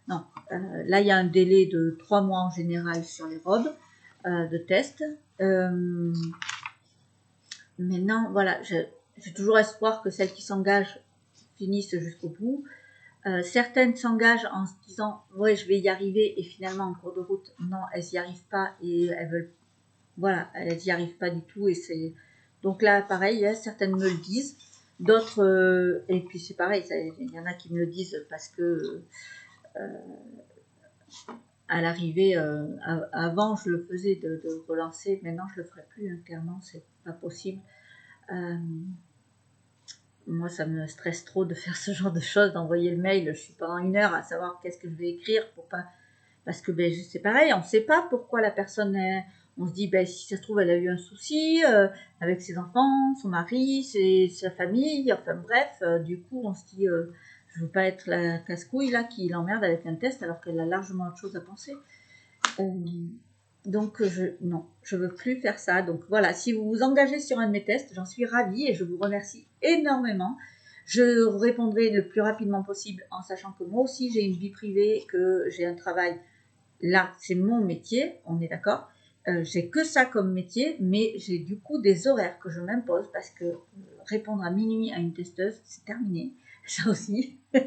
non, là il y a un délai de 3 mois en général sur les robes de test. Maintenant voilà, j'ai toujours espoir que celles qui s'engagent finissent jusqu'au bout. Certaines s'engagent en se disant ouais, je vais y arriver, et finalement en cours de route non, elles n'y arrivent pas, et elles veulent, voilà, elles n'y arrivent pas du tout, et c'est donc là pareil, certaines me le disent, d'autres et puis c'est pareil, il y en a qui me le disent parce que à l'arrivée, avant je le faisais de relancer, maintenant je le ferai plus, hein, clairement c'est pas possible. Moi ça me stresse trop de faire ce genre de choses, d'envoyer le mail, je suis pendant 1 heure à savoir qu'est-ce que je vais écrire pour pas. Parce que ben, c'est pareil, on ne sait pas pourquoi la personne, on se dit, ben, si ça se trouve, elle a eu un souci avec ses enfants, son mari, sa famille, enfin bref, du coup, on se dit, je ne veux pas être la casse-couille là qui l'emmerde avec un test alors qu'elle a largement autre chose à penser. Donc, non, je ne veux plus faire ça. Donc voilà, si vous vous engagez sur un de mes tests, j'en suis ravie et je vous remercie énormément. Je répondrai le plus rapidement possible en sachant que moi aussi j'ai une vie privée, que j'ai un travail. Là, c'est mon métier, on est d'accord. J'ai que ça comme métier, mais j'ai du coup des horaires que je m'impose parce que répondre à minuit à une testeuse, c'est terminé. Ça aussi. Parce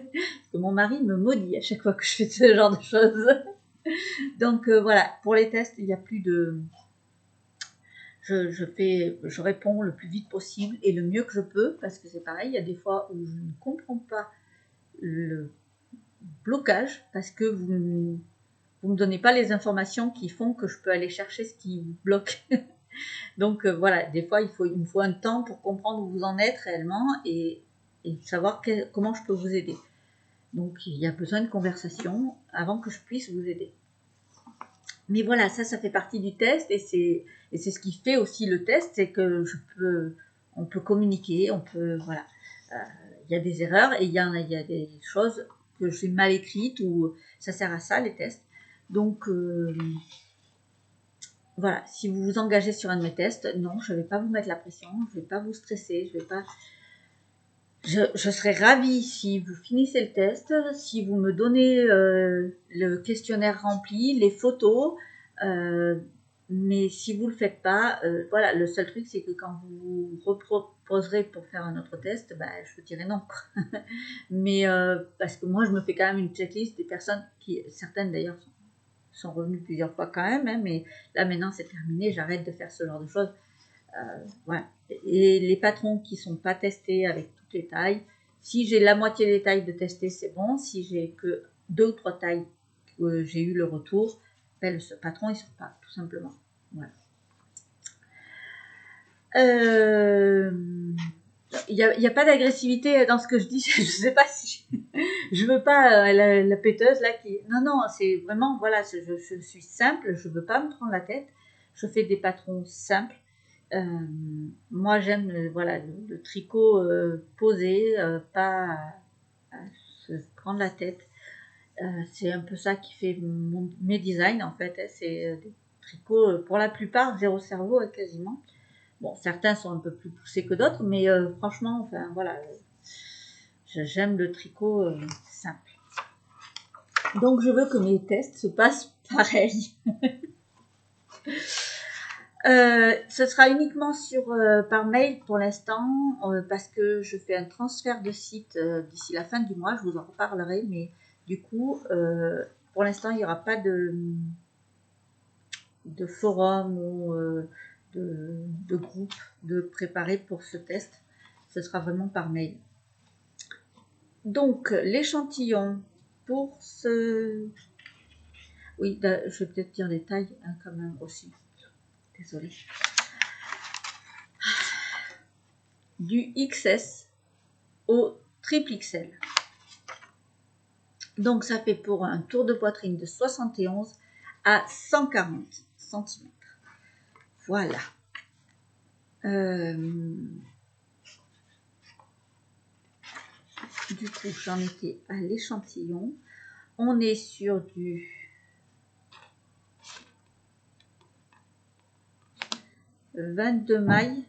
que mon mari me maudit à chaque fois que je fais ce genre de choses. Donc voilà, pour les tests, il n'y a plus de. Je réponds le plus vite possible et le mieux que je peux, parce que c'est pareil, il y a des fois où je ne comprends pas le blocage parce que vous ne me donnez pas les informations qui font que je peux aller chercher ce qui bloque. Donc voilà, des fois il me faut un temps pour comprendre où vous en êtes réellement et savoir comment je peux vous aider. Donc il y a besoin de conversation avant que je puisse vous aider. Mais voilà, ça fait partie du test, et c'est ce qui fait aussi le test, c'est que on peut communiquer, on peut, voilà. Il y a des erreurs et il y a des choses que j'ai mal écrites, ou ça sert à ça les tests. Donc voilà, si vous vous engagez sur un de mes tests, non, je ne vais pas vous mettre la pression, je ne vais pas vous stresser, je vais pas. Je serais ravie si vous finissez le test, si vous me donnez le questionnaire rempli, les photos, mais si vous ne le faites pas, voilà, le seul truc c'est que quand vous vous reproposerez pour faire un autre test, bah, je vous dirai non. Mais parce que moi je me fais quand même une checklist des personnes qui, certaines d'ailleurs sont revenues plusieurs fois quand même, hein, mais là maintenant c'est terminé, j'arrête de faire ce genre de choses. Voilà. Et les patrons qui sont pas testés avec toutes les tailles, si j'ai la moitié des tailles de tester, c'est bon. Si j'ai que 2 ou 3 tailles que j'ai eu le retour, ben, ce patron, il ne sort pas, tout simplement. Voilà. Il n'y a pas d'agressivité dans ce que je dis. Je ne sais pas si je veux pas la péteuse là qui. Non, non, c'est vraiment, voilà, je suis simple, je veux pas me prendre la tête. Je fais des patrons simples. Moi, j'aime voilà, le tricot posé, pas à se prendre la tête. C'est un peu ça qui fait mes designs en fait. Hein. C'est des tricots, pour la plupart, zéro cerveau quasiment. Bon, certains sont un peu plus poussés que d'autres, mais franchement, enfin voilà, j'aime le tricot simple. Donc, je veux que mes tests se passent pareil. Ce sera uniquement par mail pour l'instant parce que je fais un transfert de site d'ici la fin du mois, je vous en reparlerai, mais du coup, pour l'instant, il n'y aura pas de forum ou de groupe de préparer pour ce test. Ce sera vraiment par mail. Donc, l'échantillon pour ce... Oui, je vais peut-être dire les tailles hein, quand même aussi. Désolée. Du XS au triple XL. Donc ça fait pour un tour de poitrine de 71 à 140 cm. Voilà. Du coup, j'en étais à l'échantillon. On est sur du 22 mailles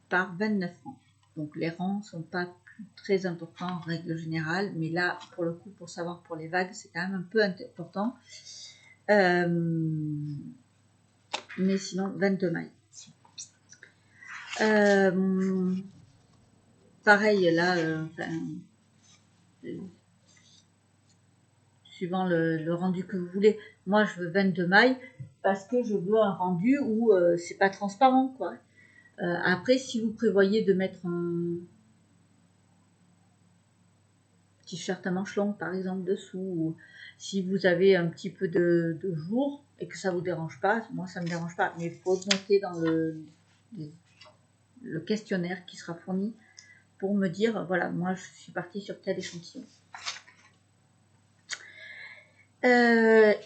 par 29 rangs. Donc les rangs ne sont pas très importants en règle générale, mais là, pour le coup, pour savoir pour les vagues, c'est quand même un peu important. Mais sinon, 22 mailles. Pareil, là, suivant le rendu que vous voulez. Moi, je veux 22 mailles parce que je veux un rendu où c'est pas transparent, quoi. Après, si vous prévoyez de mettre un t-shirt à manches longues, par exemple, dessous, ou si vous avez un petit peu de jour et que ça vous dérange pas, moi, ça me dérange pas. Mais il faut noter dans le questionnaire qui sera fourni pour me dire, voilà, moi, je suis partie sur tel échantillon.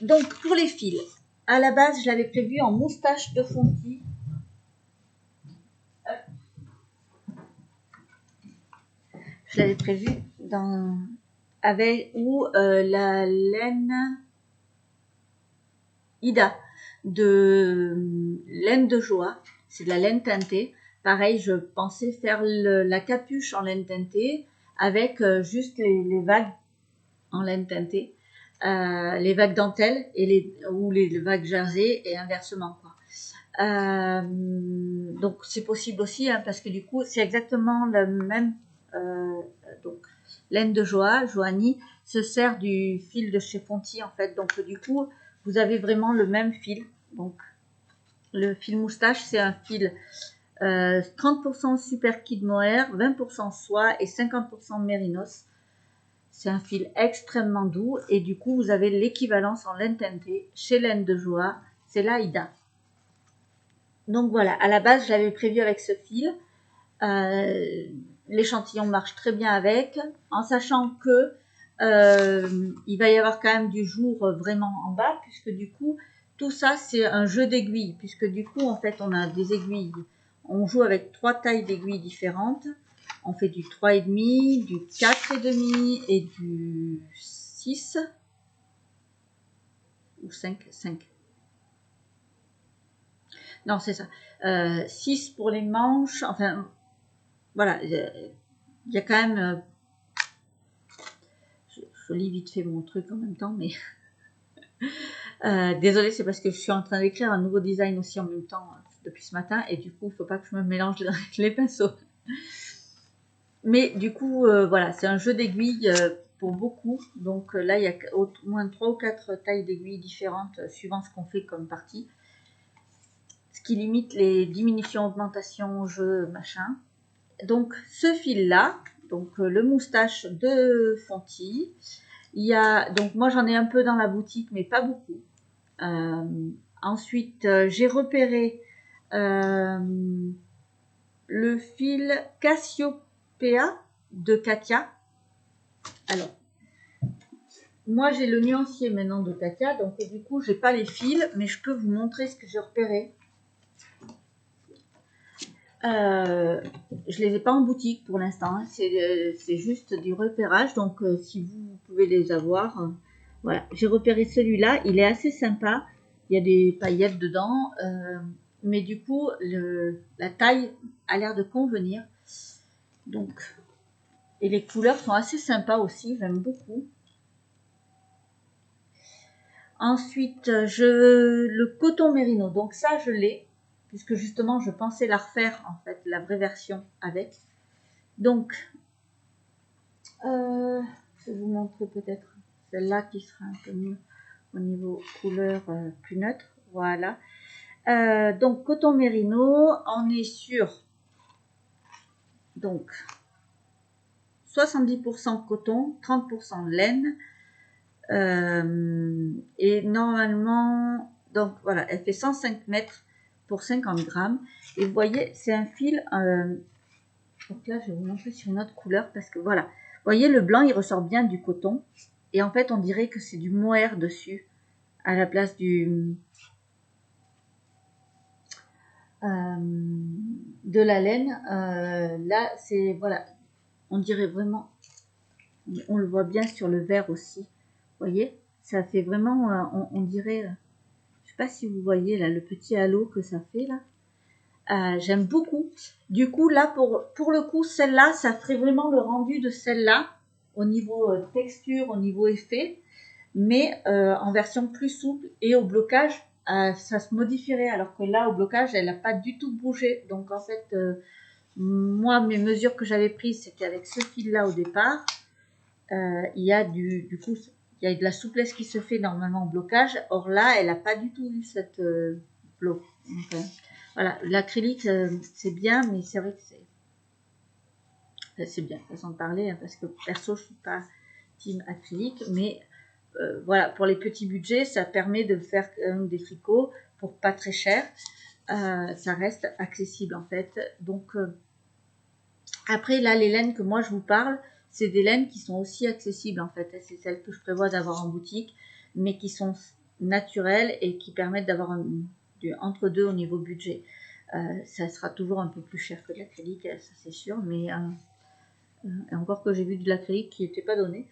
Donc, pour les fils, à la base, je l'avais prévu en moustache de fontis. Je l'avais prévu avec la laine Ida de laine de joie. C'est de la laine teintée. Pareil, je pensais faire la capuche en laine teintée avec juste les vagues en laine teintée. Les vagues dentelles ou les vagues jersey et inversement, quoi. Donc c'est possible aussi hein, parce que du coup c'est exactement le même donc laine de Joanie se sert du fil de chez Fonty en fait, donc du coup vous avez vraiment le même fil. Donc le fil moustache c'est un fil 30% super kid mohair, 20% soie et 50% mérinos. C'est un fil extrêmement doux et du coup vous avez l'équivalence en laine teintée chez laine de joie, c'est la Ida. Donc voilà, à la base, je l'avais prévu avec ce fil. L'échantillon marche très bien avec, en sachant que il va y avoir quand même du jour vraiment en bas, puisque du coup, tout ça, c'est un jeu d'aiguilles, puisque du coup, en fait, on a des aiguilles. On joue avec 3 tailles d'aiguilles différentes. On fait du 3,5, du 4,5 et du 6 ou 5. Non, c'est ça. 6 pour les manches. Enfin, voilà. il y a quand même... je lis vite fait mon truc en même temps, mais... désolée, c'est parce que je suis en train d'écrire un nouveau design aussi en même temps depuis ce matin. Et du coup, il ne faut pas que je me mélange les pinceaux. Mais du coup, voilà, c'est un jeu d'aiguilles pour beaucoup. Donc là, il y a au moins 3 ou 4 tailles d'aiguilles différentes suivant ce qu'on fait comme partie. Ce qui limite les diminutions, augmentations, jeux, machin. Donc ce fil-là, donc le moustache de Fonty. Il y a, donc moi j'en ai un peu dans la boutique, mais pas beaucoup. Ensuite, j'ai repéré le fil Cassiopeia de Katia. Alors, moi j'ai le nuancier maintenant de Katia, donc du coup j'ai pas les fils, mais je peux vous montrer ce que j'ai repéré. Je les ai pas en boutique pour l'instant, hein. C'est juste du repérage, donc si vous pouvez les avoir, voilà. J'ai repéré celui-là, il est assez sympa, il y a des paillettes dedans, mais du coup la taille a l'air de convenir, donc, et les couleurs sont assez sympas aussi, j'aime beaucoup. Ensuite, le coton mérino, donc ça je l'ai, puisque justement je pensais la refaire en fait, la vraie version avec. Donc, je vais vous montrer peut-être celle-là qui sera un peu mieux au niveau couleur plus neutre. Voilà. Donc, coton mérino, on est sur donc 70% coton, 30% laine. Et normalement, donc voilà, elle fait 105 mètres pour 50 grammes. Et vous voyez, c'est un fil. Donc là, je vais vous montrer sur une autre couleur parce que voilà. Vous voyez, le blanc, il ressort bien du coton. Et en fait, on dirait que c'est du mohair dessus à la place de la laine. Là, c'est, voilà, on dirait vraiment, on le voit bien sur le vert aussi. Vous voyez, ça fait vraiment, on dirait, je sais pas si vous voyez là, le petit halo que ça fait là. J'aime beaucoup. Du coup, là, pour le coup, celle-là, ça ferait vraiment le rendu de celle-là au niveau texture, au niveau effet, mais en version plus souple et au blocage, ça se modifierait. Alors que là, au blocage, elle n'a pas du tout bougé. Donc, en fait, moi, mes mesures que j'avais prises, c'était avec ce fil-là au départ. Il y a du coup, il y a de la souplesse qui se fait normalement au blocage. Or là, elle n'a pas du tout eu cette bloc. Donc, voilà, l'acrylique, c'est bien, mais c'est vrai que c'est bien, façon de parler, hein, parce que perso, je ne suis pas team acrylique, mais voilà, pour les petits budgets, ça permet de faire des tricots pour pas très cher. Ça reste accessible en fait. Donc, après, là, les laines que moi je vous parle, c'est des laines qui sont aussi accessibles en fait. C'est celles que je prévois d'avoir en boutique, mais qui sont naturelles et qui permettent d'avoir entre deux au niveau budget. Ça sera toujours un peu plus cher que de l'acrylique, ça c'est sûr, mais et encore que j'ai vu de l'acrylique qui n'était pas donné.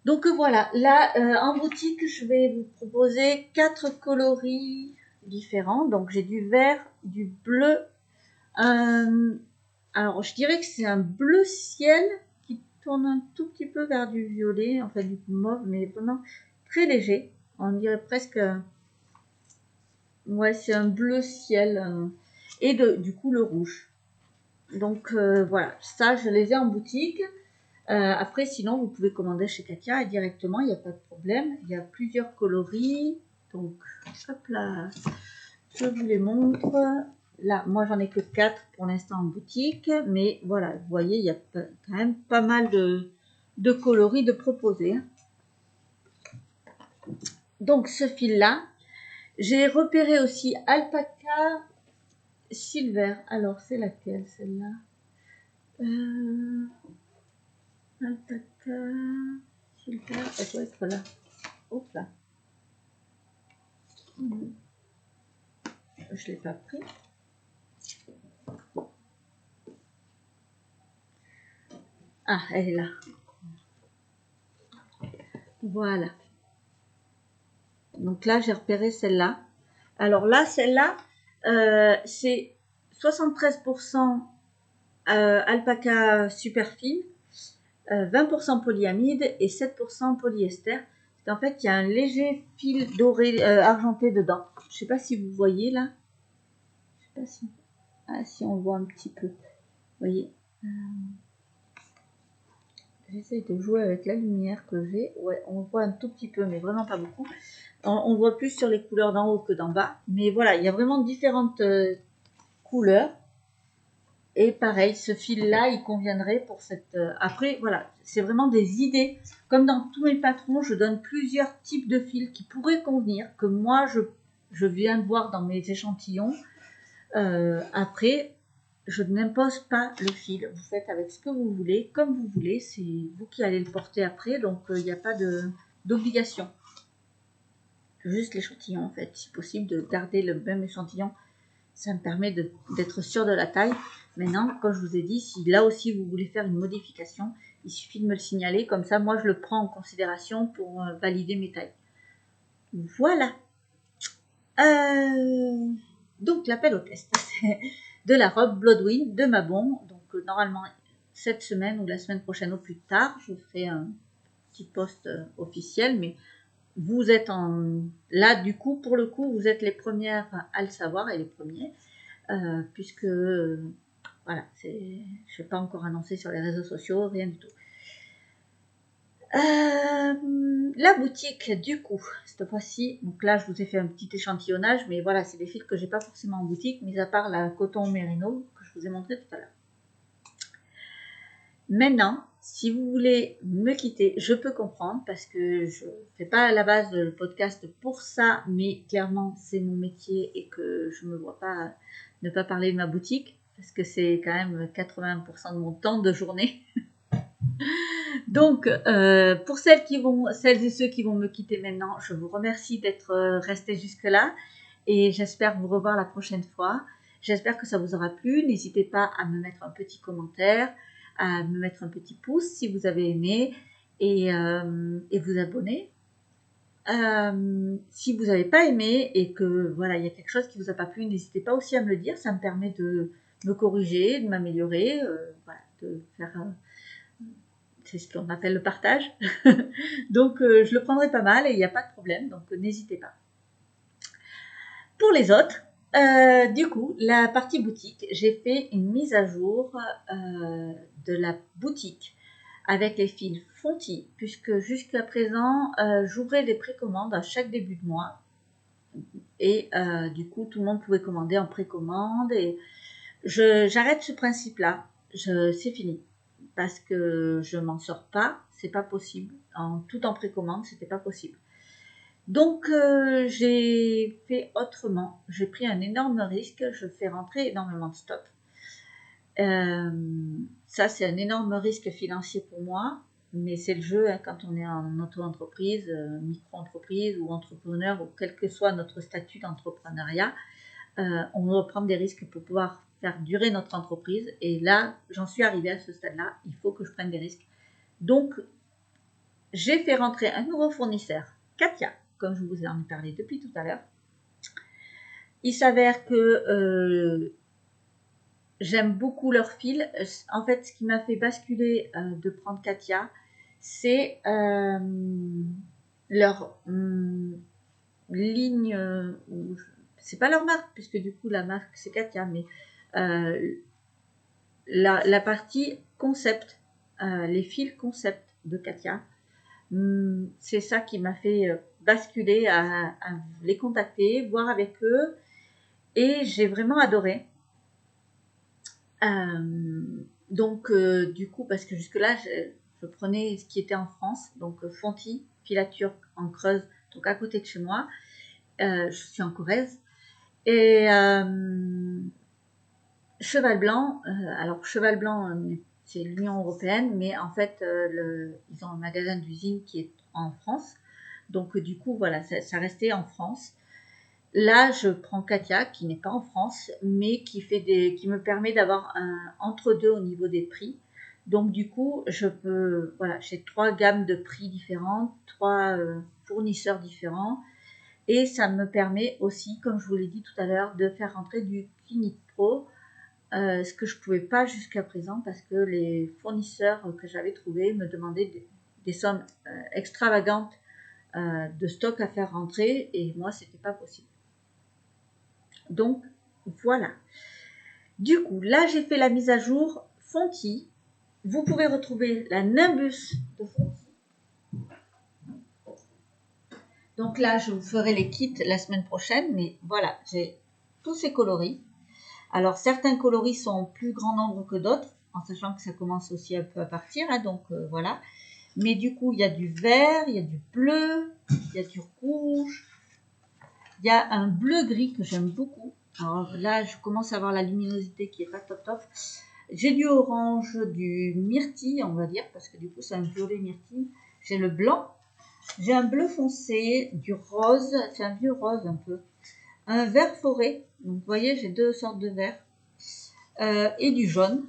Donc voilà, là en boutique, je vais vous proposer 4 coloris différents. Donc j'ai du vert, du bleu. Alors je dirais que c'est un bleu ciel qui tourne un tout petit peu vers du violet, enfin du mauve, mais vraiment très léger. On dirait presque... ouais, c'est un bleu ciel. Et du coup le rouge. Donc voilà, ça je les ai en boutique. Après, sinon, vous pouvez commander chez Katia directement, il n'y a pas de problème. Il y a plusieurs coloris. Donc, hop là, je vous les montre. Là, moi, j'en ai que 4 pour l'instant en boutique. Mais voilà, vous voyez, il y a quand même pas mal de coloris de proposer. Donc, ce fil-là, j'ai repéré aussi Alpaca Silver. Alors, c'est laquelle, celle-là Alpaca Silver, elle doit être là. Hop là. Je ne l'ai pas pris. Ah, elle est là. Voilà. Donc là, j'ai repéré celle-là. Alors là, celle-là, c'est 73% alpaca super fine, 20% polyamide et 7% polyester. En fait, il y a un léger fil doré argenté dedans. Je ne sais pas si vous voyez là. Je sais pas si... Ah, si on voit un petit peu. Vous voyez. J'essaie de jouer avec la lumière que j'ai. Ouais, on voit un tout petit peu, mais vraiment pas beaucoup. On voit plus sur les couleurs d'en haut que d'en bas. Mais voilà, il y a vraiment différentes couleurs. Et pareil, ce fil-là, il conviendrait pour cette... Après, voilà, c'est vraiment des idées. Comme dans tous mes patrons, je donne plusieurs types de fils qui pourraient convenir, que moi, je viens de voir dans mes échantillons. Après, je n'impose pas le fil. Vous faites avec ce que vous voulez, comme vous voulez. C'est vous qui allez le porter après, donc il n'y a pas d'obligation. Juste l'échantillon, en fait. Si possible, de garder le même échantillon. Ça me permet d'être sûr de la taille. Maintenant, comme je vous ai dit, si là aussi vous voulez faire une modification, il suffit de me le signaler. Comme ça, moi, je le prends en considération pour valider mes tailles. Voilà. Donc, l'appel au test de la robe Bloodwind de Mabon. Donc, normalement, cette semaine ou la semaine prochaine au plus tard, je ferai un petit post officiel. Mais vous êtes là, du coup, pour le coup, vous êtes les premières à le savoir et les premiers. Puisque voilà, je ne vais pas encore annoncer sur les réseaux sociaux, rien du tout. La boutique, du coup, cette fois-ci, donc là je vous ai fait un petit échantillonnage, mais voilà, c'est des fils que j'ai pas forcément en boutique, mis à part la coton mérino que je vous ai montré tout à l'heure. Maintenant, si vous voulez me quitter, je peux comprendre parce que je ne fais pas à la base le podcast pour ça, mais clairement c'est mon métier et que je ne me vois pas ne pas parler de ma boutique parce que c'est quand même 80% de mon temps de journée. Donc, pour celles et ceux qui vont me quitter maintenant, je vous remercie d'être restés jusque-là et j'espère vous revoir la prochaine fois. J'espère que ça vous aura plu. N'hésitez pas à me mettre un petit commentaire, à me mettre un petit pouce si vous avez aimé et vous abonner. Si vous n'avez pas aimé et que voilà, il y a quelque chose qui vous a pas plu, n'hésitez pas aussi à me le dire. Ça me permet de me corriger, de m'améliorer, voilà, de faire... c'est ce qu'on appelle le partage. Donc, je le prendrai pas mal et il n'y a pas de problème. Donc, n'hésitez pas. Pour les autres, du coup, la partie boutique, j'ai fait une mise à jour de la boutique avec les fils Fonti, puisque jusqu'à présent, j'ouvrais des précommandes à chaque début de mois. Et du coup, tout le monde pouvait commander en précommande. Et j'arrête ce principe-là. C'est fini. Parce que je m'en sors pas, c'est pas possible. Tout en précommande, c'était pas possible. Donc j'ai fait autrement. J'ai pris un énorme risque. Je fais rentrer énormément de stock. Ça, c'est un énorme risque financier pour moi. Mais c'est le jeu hein, quand on est en auto-entreprise, micro-entreprise ou entrepreneur, ou quel que soit notre statut d'entrepreneuriat. On doit prendre des risques pour pouvoir faire durer notre entreprise. Et là, j'en suis arrivée à ce stade-là. Il faut que je prenne des risques. Donc, j'ai fait rentrer un nouveau fournisseur, Katia, comme je vous en ai parlé depuis tout à l'heure. Il s'avère que j'aime beaucoup leur fil. En fait, ce qui m'a fait basculer de prendre Katia, c'est leur ligne... c'est pas leur marque, puisque du coup, la marque, c'est Katia, mais la partie concept, les fils concept de Katia, c'est ça qui m'a fait basculer à les contacter, voir avec eux, et j'ai vraiment adoré. Donc, du coup, parce que jusque-là, je prenais ce qui était en France, donc Fonti, filature en Creuse, donc à côté de chez moi. Je suis en Corrèze. Et Cheval Blanc, alors Cheval Blanc, c'est l'Union européenne, mais en fait, ils ont un magasin d'usine qui est en France. Donc, du coup, voilà, ça restait en France. Là, je prends Katia, qui n'est pas en France, mais qui me permet d'avoir un entre-deux au niveau des prix. Donc, du coup, voilà, j'ai 3 gammes de prix différentes, 3 fournisseurs différents. Et ça me permet aussi, comme je vous l'ai dit tout à l'heure, de faire rentrer du Clinique Pro ce que je ne pouvais pas jusqu'à présent parce que les fournisseurs que j'avais trouvés me demandaient des sommes extravagantes de stock à faire rentrer et moi, c'était pas possible. Donc, voilà. Du coup, là, j'ai fait la mise à jour Fonty. Vous pouvez retrouver la Nimbus de Fonty. Donc là, je vous ferai les kits la semaine prochaine, mais voilà, j'ai tous ces coloris. Alors, certains coloris sont en plus grand nombre que d'autres, en sachant que ça commence aussi un peu à partir, hein, donc voilà. Mais du coup, il y a du vert, il y a du bleu, il y a du rouge, il y a un bleu-gris que j'aime beaucoup. Alors là, je commence à avoir la luminosité qui est pas top top. J'ai du orange, du myrtille, on va dire, parce que du coup, c'est un violet myrtille. J'ai le blanc, j'ai un bleu foncé, du rose, c'est un vieux rose un peu. Un vert forêt, donc vous voyez, j'ai deux sortes de vert. Et du jaune.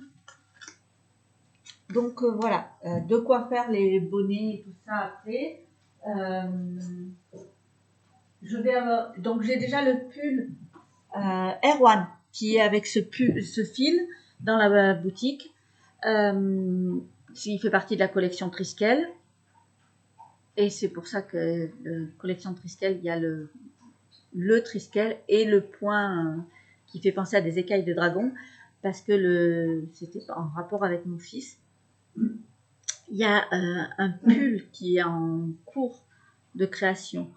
Donc voilà, de quoi faire les bonnets et tout ça après. Donc j'ai déjà le pull Erwan qui est avec ce fil dans la boutique. Il fait partie de la collection Triskel. Et c'est pour ça que la collection Triskel, il y a le Triskel et le point qui fait penser à des écailles de dragon. Parce que c'était en rapport avec mon fils. Il y a un pull qui est en cours de création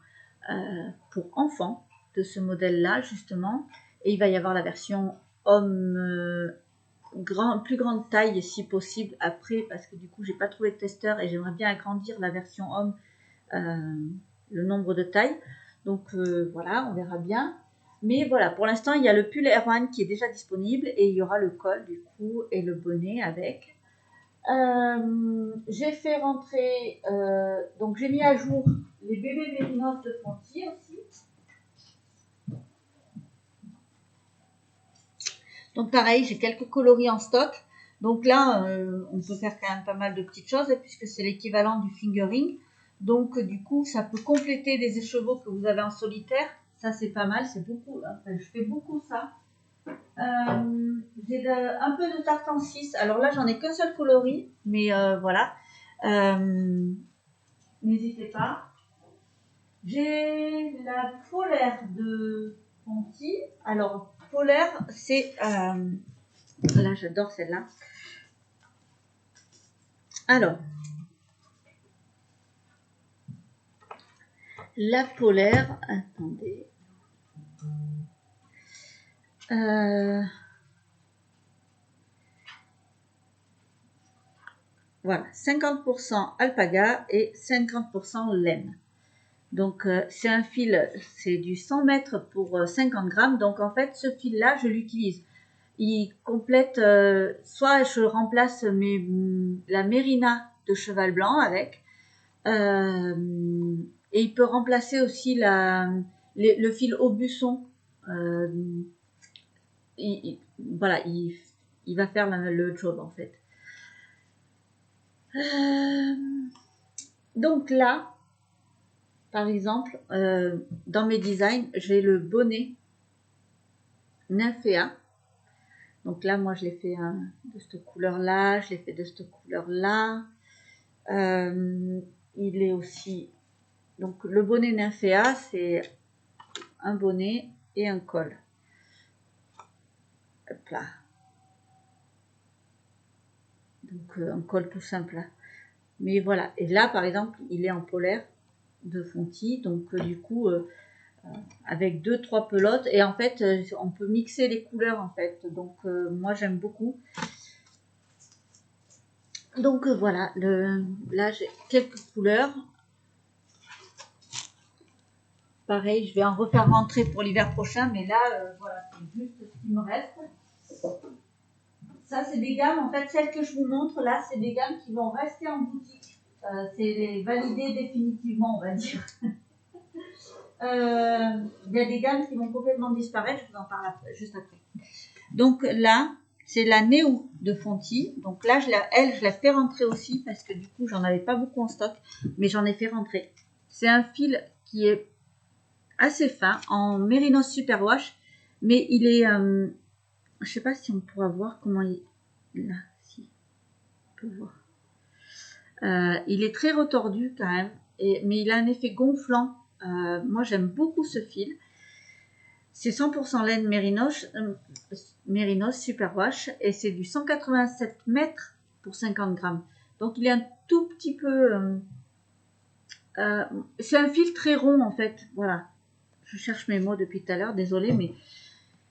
pour enfants de ce modèle-là, justement. Et il va y avoir la version homme plus grande taille, si possible, après, parce que du coup, j'ai pas trouvé de testeur et j'aimerais bien agrandir la version homme, le nombre de tailles. Donc voilà, on verra bien. Mais voilà, pour l'instant, il y a le pull Erwan qui est déjà disponible et il y aura le col, du coup, et le bonnet avec. J'ai fait rentrer, donc j'ai mis à jour les bébés mérinos de Fonty aussi. Donc pareil, j'ai quelques coloris en stock. Donc là, on peut faire quand même pas mal de petites choses puisque c'est l'équivalent du fingering. Donc du coup, ça peut compléter des écheveaux que vous avez en solitaire. Ça, c'est pas mal, c'est beaucoup. Enfin, je fais beaucoup ça. J'ai un peu de tartan 6. Alors là, j'en ai qu'un seul coloris, mais voilà. N'hésitez pas. J'ai la polaire de Fonty. Alors, polaire, c'est... là, j'adore celle-là. Alors, la polaire... Attendez. Voilà, 50% alpaga et 50% laine. Donc, c'est un fil, c'est du 100 mètres pour 50 grammes. Donc, en fait, ce fil-là, je l'utilise. Il complète, soit je remplace la mérina de cheval blanc avec, et il peut remplacer aussi le fil Aubusson. Voilà, il va faire le job en fait. Donc là, par exemple, dans mes designs, j'ai le bonnet Nymphéa. Donc là, moi, je l'ai fait de cette couleur-là, je l'ai fait de cette couleur-là. Il est aussi... Donc le bonnet Nymphéa, c'est un bonnet et un col. Hop là. Donc un col tout simple. Là. Mais voilà. Et là, par exemple, il est en polaire de Fonty. Donc du coup... avec 2-3 pelotes et en fait on peut mixer les couleurs en fait, donc moi j'aime beaucoup. Donc voilà, là j'ai quelques couleurs, pareil je vais en refaire rentrer pour l'hiver prochain, mais là voilà, c'est juste ce qui me reste. Ça c'est des gammes, en fait celles que je vous montre là, c'est des gammes qui vont rester en boutique, c'est les valider définitivement on va dire. Il y a des gammes qui vont complètement disparaître, je vous en parle juste après. Donc là, c'est la Néo de Fonty. Donc là, je la fais rentrer aussi parce que du coup, j'en avais pas beaucoup en stock, mais j'en ai fait rentrer. C'est un fil qui est assez fin en Mérinos Superwash, mais il est je sais pas si on pourra voir comment il... Là, si, on peut voir. Il est très retordu quand même, mais il a un effet gonflant. Moi, j'aime beaucoup ce fil. C'est 100% laine Mérinos Superwash et c'est du 187 mètres pour 50 grammes. Donc, il est un tout petit peu... c'est un fil très rond en fait. Voilà. Je cherche mes mots depuis tout à l'heure, désolée, mais...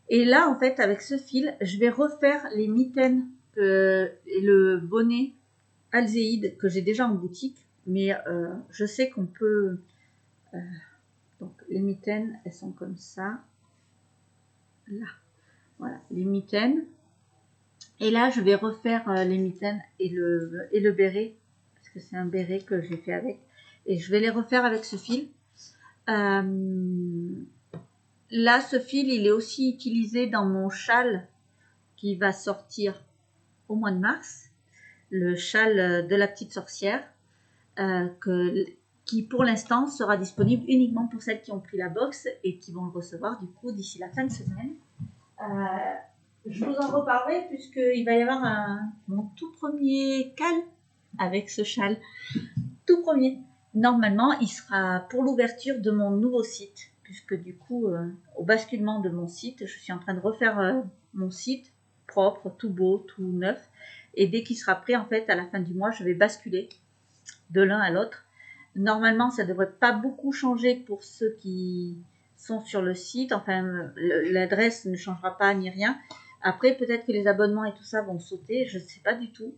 Et là, en fait, avec ce fil, je vais refaire les mitaines et le bonnet Alzéide que j'ai déjà en boutique, mais je sais qu'on peut... donc, les mitaines, elles sont comme ça. Là. Voilà, les mitaines. Et là, je vais refaire les mitaines et le béret, parce que c'est un béret que j'ai fait avec. Et je vais les refaire avec ce fil. Là, ce fil, il est aussi utilisé dans mon châle qui va sortir au mois de mars, le châle de la petite sorcière, qui pour l'instant sera disponible uniquement pour celles qui ont pris la box et qui vont le recevoir du coup d'ici la fin de semaine. Je vous en reparlerai puisqu'il va y avoir mon tout premier cal avec ce châle. Tout premier. Normalement, il sera pour l'ouverture de mon nouveau site, puisque du coup, au basculement de mon site, je suis en train de refaire mon site propre, tout beau, tout neuf. Et dès qu'il sera prêt, en fait, à la fin du mois, je vais basculer de l'un à l'autre. Normalement, ça ne devrait pas beaucoup changer pour ceux qui sont sur le site. Enfin, l'adresse ne changera pas ni rien. Après, peut-être que les abonnements et tout ça vont sauter. Je ne sais pas du tout.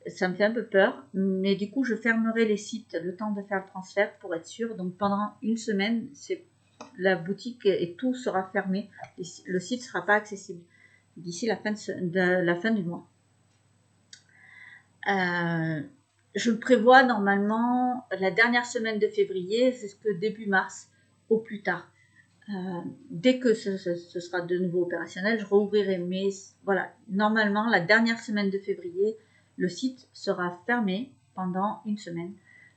Ça me fait un peu peur, mais du coup, je fermerai les sites le temps de faire le transfert pour être sûr. Donc, pendant une semaine, la boutique et tout sera fermé. Le site ne sera pas accessible d'ici la fin du mois. Je prévois normalement la dernière semaine de février jusqu'au début mars, au plus tard. Dès que ce sera de nouveau opérationnel, je rouvrirai. Mais voilà, normalement, la dernière semaine de février, le site sera fermé pendant une semaine,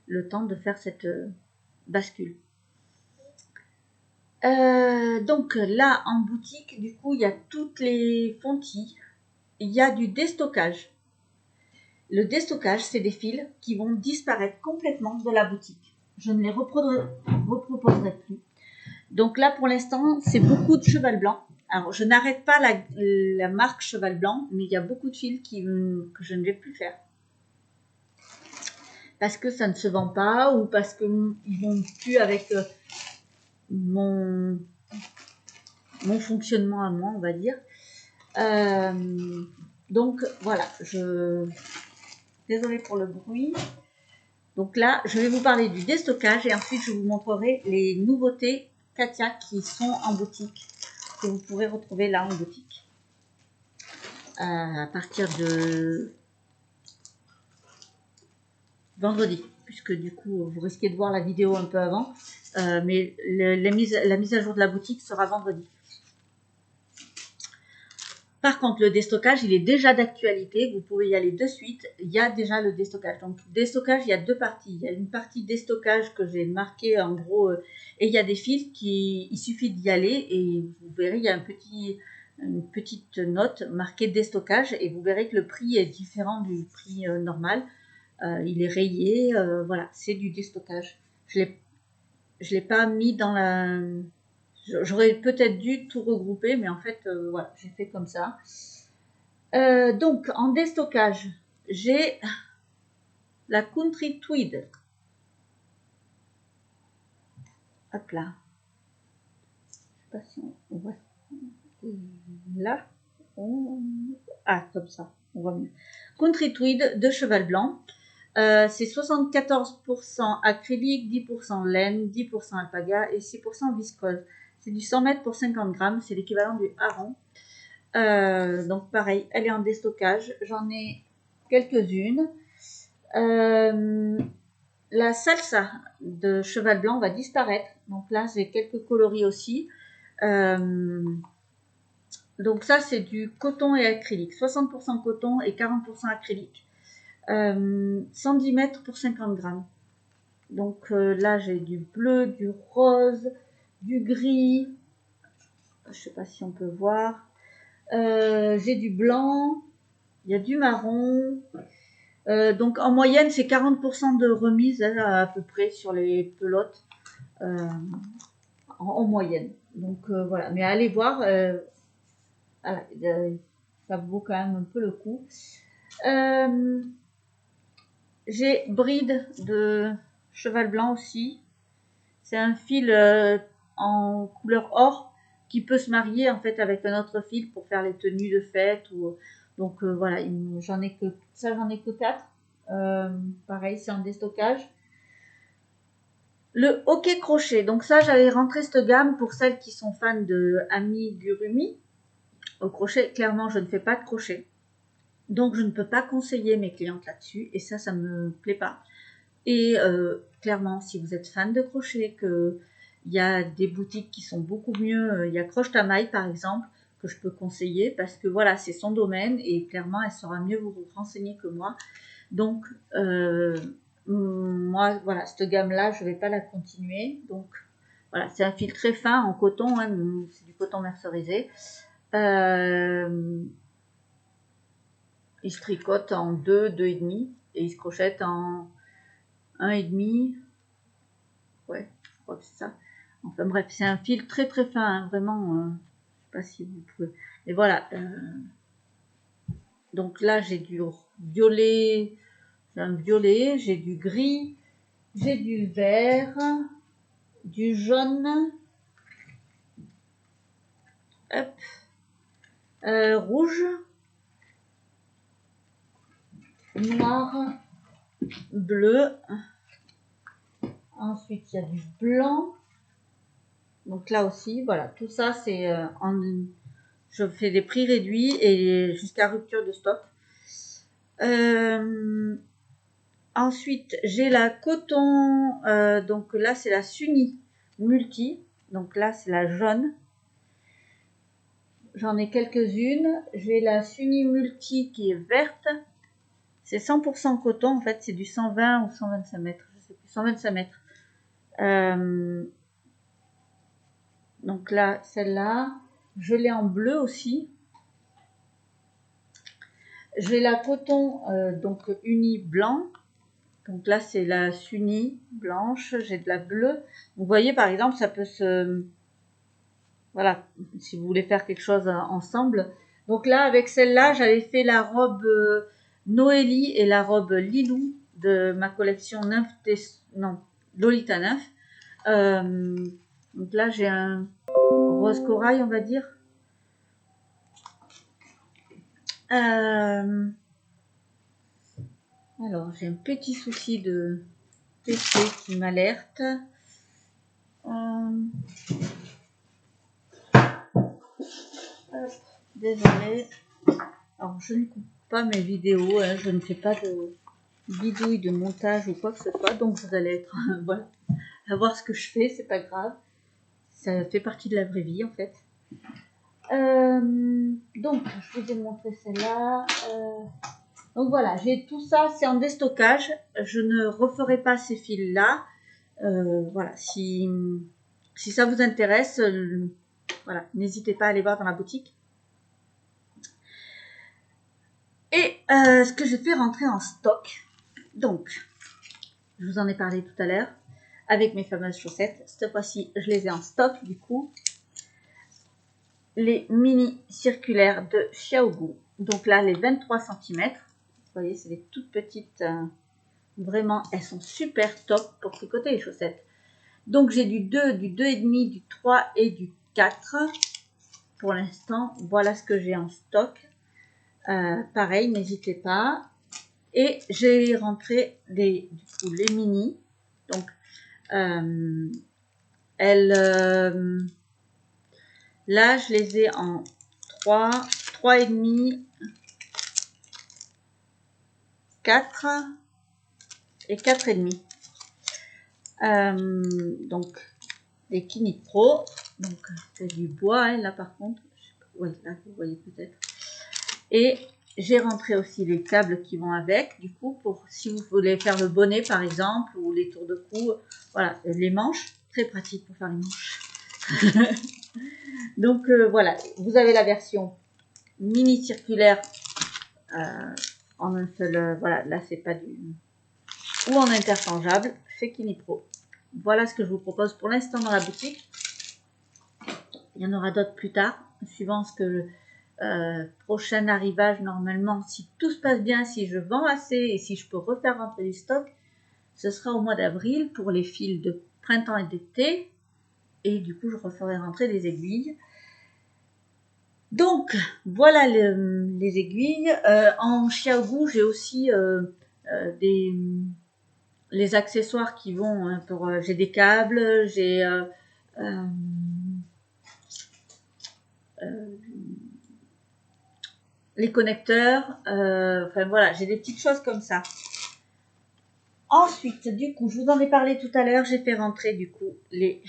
le temps de faire cette bascule. Donc là, en boutique, du coup, il y a toutes les fontilles. Il y a du déstockage. Le déstockage, c'est des fils qui vont disparaître complètement de la boutique. Je ne les reproposerai plus. Donc là, pour l'instant, c'est beaucoup de cheval blanc. Alors, je n'arrête pas la marque cheval blanc, mais il y a beaucoup de fils que je ne vais plus faire. Parce que ça ne se vend pas ou parce qu'ils ne vont plus avec mon fonctionnement à moi, on va dire. Donc, voilà. Désolée pour le bruit. Donc là, je vais vous parler du déstockage et ensuite, je vous montrerai les nouveautés Katia qui sont en boutique, que vous pourrez retrouver là en boutique. À partir de vendredi, puisque du coup, vous risquez de voir la vidéo un peu avant, mais la mise à jour de la boutique sera vendredi. Par contre, le déstockage, il est déjà d'actualité. Vous pouvez y aller de suite. Il y a déjà le déstockage. Donc, déstockage, il y a deux parties. Il y a une partie déstockage que j'ai marquée en gros. Et il y a des fils il suffit d'y aller. Et vous verrez, il y a une petite note marquée déstockage. Et vous verrez que le prix est différent du prix normal. Il est rayé. Voilà, c'est du déstockage. Je l'ai pas mis dans la... J'aurais peut-être dû tout regrouper, mais en fait, voilà, j'ai fait comme ça. Donc, en déstockage, j'ai la Country Tweed. Hop là. Je sais pas si on voit. Là. Ah, comme ça, on voit mieux. Country Tweed de cheval blanc. C'est 74% acrylique, 10% laine, 10% alpaga et 6% viscose. C'est du 100 mètres pour 50 grammes. C'est l'équivalent du hareng. Donc pareil, elle est en déstockage. J'en ai quelques-unes. La salsa de cheval blanc va disparaître. Donc là, j'ai quelques coloris aussi. Donc ça, c'est du coton et acrylique. 60% coton et 40% acrylique. 110 mètres pour 50 grammes. Donc là, j'ai du bleu, du rose, du gris. Je ne sais pas si on peut voir. J'ai du blanc, il y a du marron. Donc en moyenne, c'est 40% de remise à peu près sur les pelotes en moyenne. Donc voilà, mais allez voir, voilà, ça vaut quand même un peu le coup. J'ai bride de cheval blanc aussi. C'est un fil en couleur or qui peut se marier en fait avec un autre fil pour faire les tenues de fête. Donc voilà, j'en ai que 4. Pareil, c'est en déstockage. Le hockey crochet. Donc ça, j'avais rentré cette gamme pour celles qui sont fans de amigurumi. Au crochet, clairement, je ne fais pas de crochet. Donc, je ne peux pas conseiller mes clientes là-dessus. Et ça me plaît pas. Et clairement, si vous êtes fan de crochet, qu'il y a des boutiques qui sont beaucoup mieux. Il y a Croche Tamaille, par exemple, que je peux conseiller. Parce que voilà, c'est son domaine. Et clairement, elle saura mieux vous renseigner que moi. Donc, moi, voilà, cette gamme-là, je ne vais pas la continuer. Donc, voilà, c'est un fil très fin en coton. Hein, c'est du coton mercerisé. Il se tricote en 2, 2,5 et il se crochette en 1,5. Ouais, je crois que c'est ça. Enfin bref, c'est un fil très très fin, hein, vraiment. Je ne sais pas si vous pouvez. Mais voilà. Donc là, j'ai du violet. J'ai un violet, j'ai du gris, j'ai du vert, du jaune. Hop. Rouge. Noir, bleu. Ensuite, il y a du blanc. Donc là aussi, voilà, tout ça, c'est je fais des prix réduits et jusqu'à rupture de stock. Ensuite, j'ai la coton. Donc là, c'est la Suni Multi. Donc là, c'est la jaune. J'en ai quelques-unes. J'ai la Suni Multi qui est verte. C'est 100% coton, en fait, c'est du 120 ou 125 mètres, je sais plus, 125 mètres. Donc là, celle-là, je l'ai en bleu aussi. J'ai la coton, donc uni blanc. Donc là, c'est la Suni blanche. J'ai de la bleue. Vous voyez, par exemple, ça peut se... Voilà, si vous voulez faire quelque chose ensemble. Donc là, avec celle-là, j'avais fait la robe Noélie et la robe Lilou de ma collection Lolita Nymph. Donc là, j'ai un rose corail, on va dire. Alors, j'ai un petit souci de PC qui m'alerte. Désolée. Alors, je ne coupe pas mes vidéos. Hein, je ne fais pas de bidouille de montage ou quoi que ce soit. Donc, vous allez être voilà, à voir ce que je fais. C'est pas grave. Ça fait partie de la vraie vie, en fait. Donc, je vous ai montré celle-là. Donc voilà, j'ai tout ça, c'est en déstockage. Je ne referai pas ces fils-là. Voilà, si ça vous intéresse, voilà, n'hésitez pas à aller voir dans la boutique. Et ce que je fais rentrer en stock. Donc, je vous en ai parlé tout à l'heure avec mes fameuses chaussettes. Cette fois-ci, je les ai en stock du coup. Les mini circulaires de Xiaogu. Donc là, les 23 cm. Vous voyez, c'est des toutes petites. Vraiment, elles sont super top pour tricoter les chaussettes. Donc, j'ai du 2, du 2,5, du 3 et du 4. Pour l'instant, voilà ce que j'ai en stock. Pareil, n'hésitez pas. Et j'ai rentré les mini. Donc, là, je les ai en 3, 3,5, 4 et 4,5. Donc, les Kini Pro. Donc, c'est du bois, hein, là, par contre. Oui, là, vous voyez peut-être. Et j'ai rentré aussi les câbles qui vont avec, du coup, pour si vous voulez faire le bonnet, par exemple, ou les tours de cou. Voilà, les manches. Très pratique pour faire les manches. Donc, voilà, vous avez la version mini circulaire en un seul, voilà, là c'est pas du, ou en interchangeable chez Kinipro. Voilà ce que je vous propose pour l'instant dans la boutique. Il y en aura d'autres plus tard, suivant ce que prochain arrivage normalement, si tout se passe bien, si je vends assez et si je peux refaire rentrer du stock, ce sera au mois d'avril pour les fils de printemps et d'été. Et du coup, je referai rentrer les aiguilles. Donc, voilà les aiguilles. En Xiaogu, j'ai aussi les accessoires qui vont pour... j'ai des câbles, j'ai... les connecteurs, enfin voilà, j'ai des petites choses comme ça. Ensuite, du coup, je vous en ai parlé tout à l'heure, j'ai fait rentrer du coup les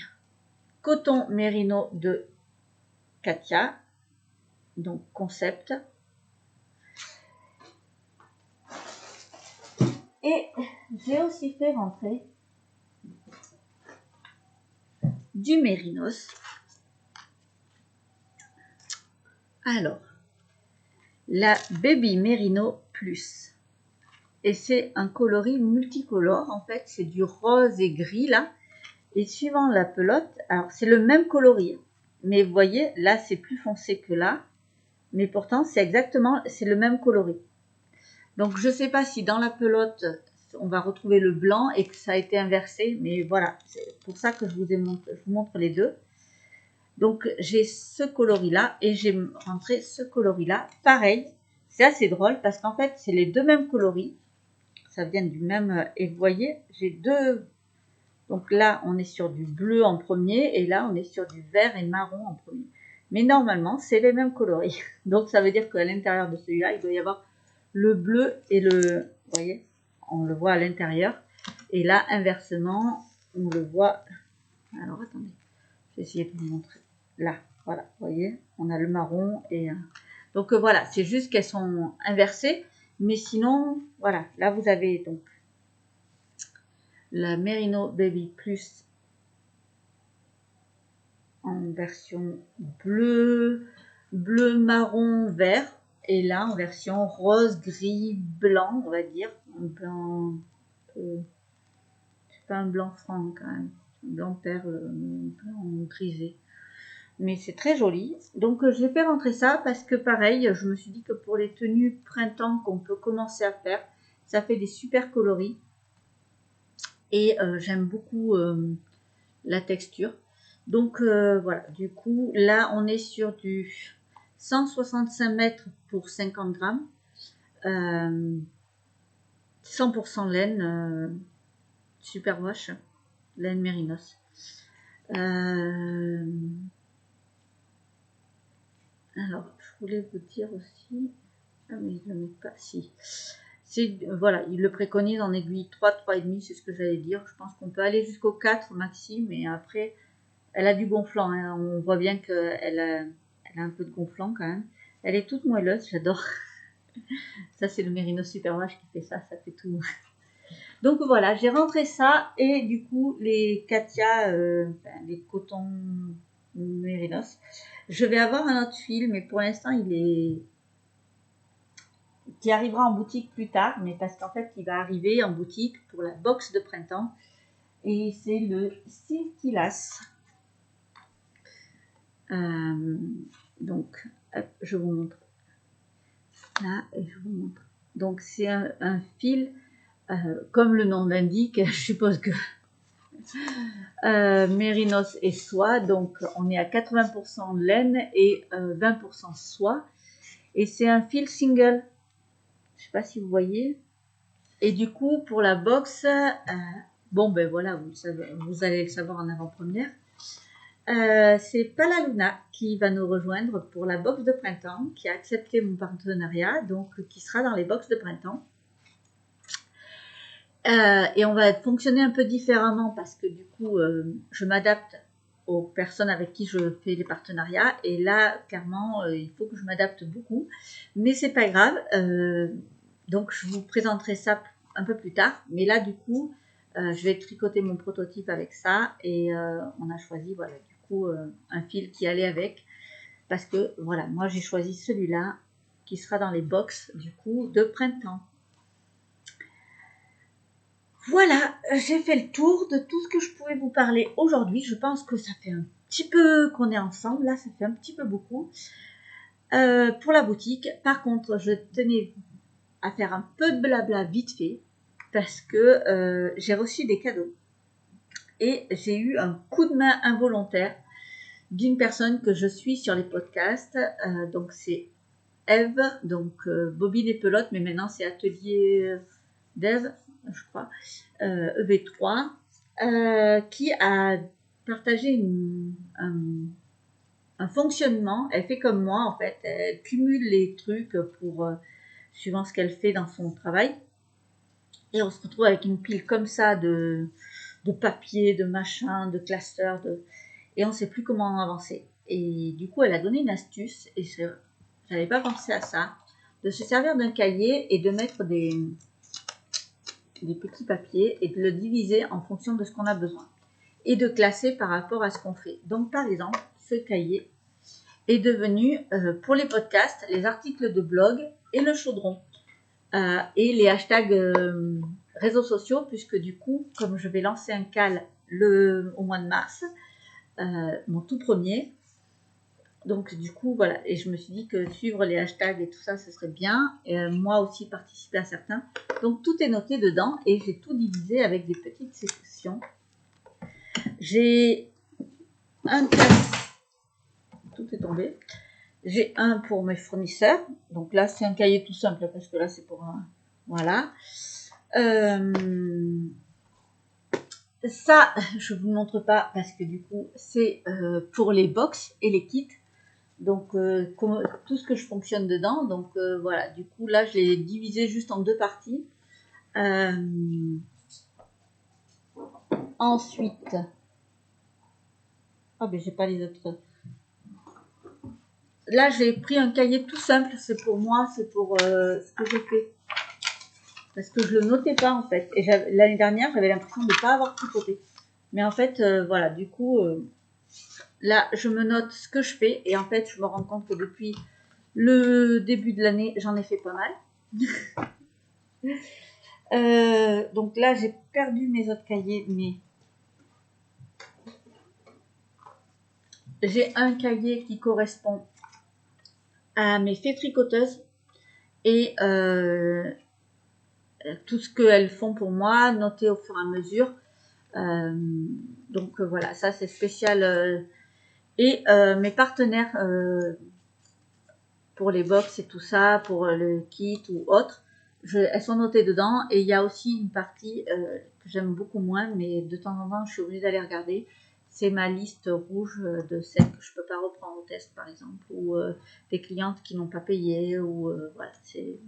cotons mérino de Katia, donc concept. Et j'ai aussi fait rentrer du mérinos. Alors, la Baby Merino Plus. Et c'est un coloris multicolore. En fait, c'est du rose et gris là. Et suivant la pelote, alors c'est le même coloris. Mais vous voyez, là c'est plus foncé que là. Mais pourtant, c'est le même coloris. Donc je ne sais pas si dans la pelote, on va retrouver le blanc et que ça a été inversé. Mais voilà, c'est pour ça que je vous montre les deux. Donc j'ai ce coloris là et j'ai rentré ce coloris là. Pareil, c'est assez drôle parce qu'en fait c'est les deux mêmes coloris. Ça vient du même, et vous voyez, j'ai deux. Donc là on est sur du bleu en premier et là on est sur du vert et marron en premier. Mais normalement c'est les mêmes coloris. Donc ça veut dire qu'à l'intérieur de celui-là il doit y avoir le bleu et le, vous voyez, on le voit à l'intérieur. Et là inversement on le voit. Alors attendez, je vais essayer de vous montrer. Là, voilà, vous voyez, on a le marron et donc voilà, c'est juste qu'elles sont inversées, mais sinon, voilà, là vous avez donc la Merino Baby Plus en version bleu, bleu, marron, vert, et là en version rose, gris, blanc, on va dire, un blanc, c'est pas un blanc franc quand même, un blanc perle, blanc grisé. Mais c'est très joli. Donc j'ai fait rentrer ça parce que pareil, je me suis dit que pour les tenues printemps qu'on peut commencer à faire, ça fait des super coloris. Et j'aime beaucoup la texture. Donc voilà, du coup, là on est sur du 165 mètres pour 50 grammes. 100% laine, super wash, laine mérinos. Alors, je voulais vous dire aussi, ah mais je ne le mets pas, si. Voilà, il le préconise en aiguille 3, 3,5, c'est ce que j'allais dire. Je pense qu'on peut aller jusqu'au 4 maxi, mais après, elle a du gonflant. Hein. On voit bien qu'elle a un peu de gonflant quand même. Elle est toute moelleuse, j'adore. Ça, c'est le Merino Super Wash qui fait ça, ça fait tout. Donc voilà, j'ai rentré ça et du coup, les Katia, les cotons Mérinos. Je vais avoir un autre fil, mais pour l'instant, qui arrivera en boutique plus tard, mais parce qu'en fait, il va arriver en boutique pour la box de printemps. Et c'est le Silkilas. Donc, hop, je vous montre. Là, et je vous montre. Donc, c'est un fil, comme le nom l'indique, je suppose que mérinos et soie. Donc, on est à 80% laine et 20% soie. Et c'est un fil single. Je ne sais pas si vous voyez. Et du coup, pour la box, bon ben voilà, vous allez le savoir en avant-première. C'est Palaluna qui va nous rejoindre pour la box de printemps, qui a accepté mon partenariat, donc qui sera dans les box de printemps. Et on va fonctionner un peu différemment parce que du coup, je m'adapte aux personnes avec qui je fais les partenariats. Et là, clairement, il faut que je m'adapte beaucoup. Mais c'est pas grave. Donc, je vous présenterai ça un peu plus tard. Mais là, du coup, je vais tricoter mon prototype avec ça. Et on a choisi, voilà, du coup, un fil qui allait avec. parce que voilà, moi j'ai choisi celui-là qui sera dans les box du coup de printemps. Voilà, j'ai fait le tour de tout ce que je pouvais vous parler aujourd'hui. Je pense que ça fait un petit peu qu'on est ensemble, là ça fait un petit peu beaucoup. Pour la boutique, par contre, je tenais à faire un peu de blabla vite fait, parce que j'ai reçu des cadeaux. Et j'ai eu un coup de main involontaire d'une personne que je suis sur les podcasts. Donc c'est Eve, donc Bobby des pelotes, mais maintenant c'est Atelier d'Eve, je crois, EV3, qui a partagé un fonctionnement. Elle fait comme moi en fait, elle cumule les trucs pour suivant ce qu'elle fait dans son travail. Et on se retrouve avec une pile comme ça de papier, de machin, de classeurs, et on ne sait plus comment avancer. Et du coup, elle a donné une astuce, et je n'avais pas pensé à ça, de se servir d'un cahier et de mettre des petits papiers et de le diviser en fonction de ce qu'on a besoin et de classer par rapport à ce qu'on fait. Donc, par exemple, ce cahier est devenu, pour les podcasts, les articles de blog et le chaudron. Et les hashtags réseaux sociaux, puisque du coup, comme je vais lancer un cal au mois de mars, mon tout premier, donc du coup, voilà, et je me suis dit que suivre les hashtags et tout ça, ce serait bien, et moi aussi participer à certains. Donc tout est noté dedans, et j'ai tout divisé avec des petites sections. J'ai un cahier, tout est tombé. J'ai un pour mes fournisseurs, donc là c'est un cahier tout simple, parce que là c'est pour un... Voilà. Ça, je ne vous montre pas parce que du coup, c'est pour les box et les kits. Donc, tout ce que je fonctionne dedans. Donc, voilà. Du coup, là, je l'ai divisé juste en deux parties. Ensuite, ah, ben, j'ai pas les autres. Là, j'ai pris un cahier tout simple. C'est pour moi, c'est pour ce que j'ai fait. Parce que je le notais pas, en fait. Et l'année dernière, j'avais l'impression de ne pas avoir tout copié. Mais en fait, voilà, du coup, là, je me note ce que je fais. Et en fait, je me rends compte que depuis le début de l'année, j'en ai fait pas mal. Donc là, j'ai perdu mes autres cahiers, mais j'ai un cahier qui correspond à mes fées tricoteuses et tout ce qu'elles font pour moi, noté au fur et à mesure. Donc voilà, ça c'est spécial. Et mes partenaires pour les box et tout ça, pour le kit ou autre, elles sont notées dedans. Et il y a aussi une partie que j'aime beaucoup moins, mais de temps en temps je suis obligée d'aller regarder. C'est ma liste rouge de celles que je ne peux pas reprendre au test par exemple, ou des clientes qui n'ont pas payé, ou voilà, c'est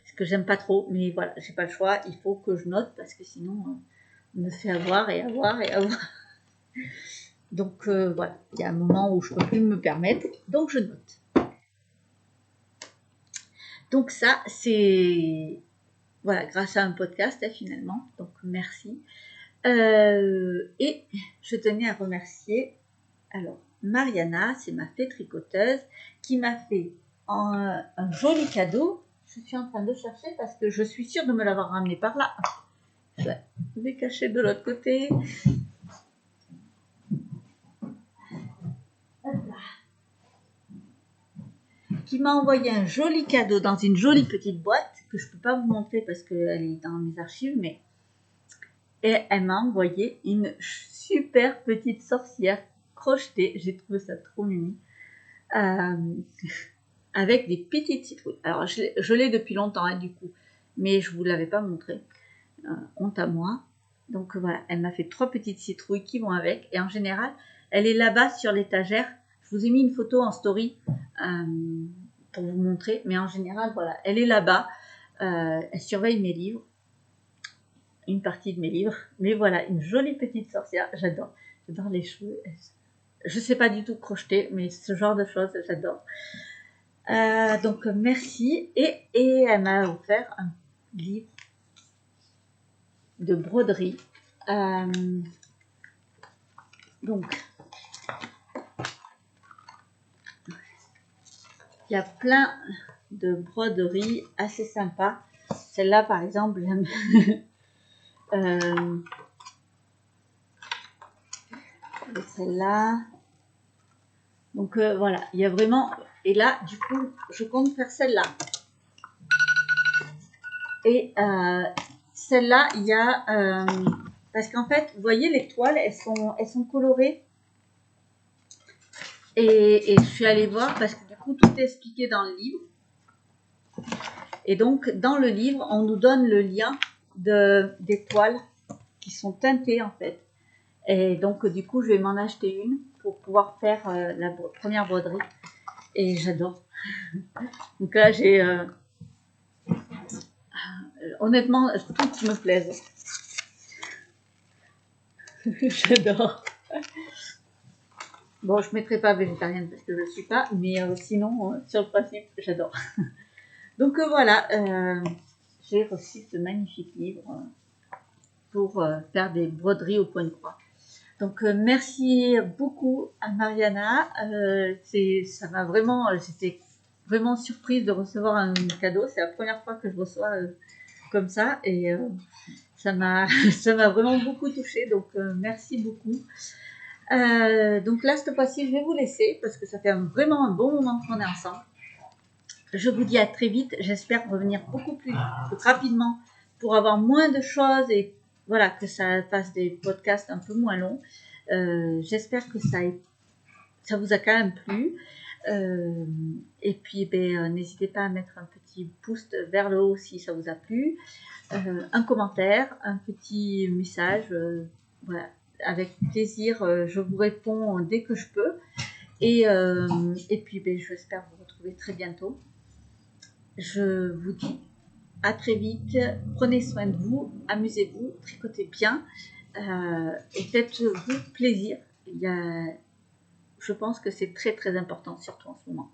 ce que j'aime pas trop, mais voilà, j'ai pas le choix, il faut que je note parce que sinon on me fait avoir et avoir et avoir. Donc voilà, il y a un moment où je ne peux plus me permettre, donc je note. Donc ça, c'est voilà, grâce à un podcast finalement, donc merci. Et je tenais à remercier alors Mariana, c'est ma fée tricoteuse, qui m'a fait un joli cadeau. Je suis en train de chercher parce que je suis sûre de me l'avoir ramené par là. Je vais cacher de l'autre côté. Qui m'a envoyé un joli cadeau dans une jolie petite boîte que je ne peux pas vous montrer parce qu'elle est dans mes archives, mais et elle m'a envoyé une super petite sorcière crochetée. J'ai trouvé ça trop mimi. Avec des petites citrouilles. Alors je l'ai depuis longtemps hein, du coup, mais je ne vous l'avais pas montré. Honte à moi. Donc voilà, elle m'a fait 3 petites citrouilles qui vont avec. Et en général, elle est là-bas sur l'étagère. Je vous ai mis une photo en story pour vous montrer. Mais en général, voilà, elle est là-bas. Elle surveille mes livres. Une partie de mes livres. Mais voilà, une jolie petite sorcière. J'adore. J'adore les cheveux. Je ne sais pas du tout crocheter, mais ce genre de choses, j'adore. Donc merci. Et elle m'a offert un livre de broderie. Donc il y a plein de broderies assez sympas. Celle-là, par exemple, celle-là. Donc voilà, il y a vraiment... Et là, du coup, je compte faire celle-là. Et celle-là, il y a... parce qu'en fait, vous voyez, les toiles, elles sont colorées. Et je suis allée voir parce que du coup, tout est expliqué dans le livre. Et donc, dans le livre, on nous donne le lien des toiles qui sont teintées, en fait. Et donc, du coup, je vais m'en acheter une pour pouvoir faire la première broderie. Et j'adore. Donc là, j'ai... honnêtement, toutes me plaisent. J'adore. Bon, je ne mettrai pas végétarienne parce que je ne le suis pas, mais sinon, sur le principe, j'adore. Donc voilà, j'ai reçu ce magnifique livre pour faire des broderies au point de croix. Donc merci beaucoup à Mariana. Ça m'a vraiment, j'étais vraiment surprise de recevoir un cadeau. C'est la première fois que je reçois comme ça et ça m'a vraiment beaucoup touchée. Donc merci beaucoup. Donc là, cette fois-ci, je vais vous laisser parce que ça fait vraiment un bon moment qu'on est ensemble. Je vous dis à très vite. J'espère revenir beaucoup plus rapidement pour avoir moins de choses et voilà, que ça fasse des podcasts un peu moins longs. J'espère que ça vous a quand même plu. Et puis, n'hésitez pas à mettre un petit pouce vers le haut si ça vous a plu. Un commentaire, un petit message. Voilà. Avec plaisir, je vous réponds dès que je peux. Et puis, j'espère vous retrouver très bientôt. Je vous dis à très vite. Prenez soin de vous, amusez-vous, tricotez bien et faites-vous plaisir. Je pense que c'est très très important, surtout en ce moment.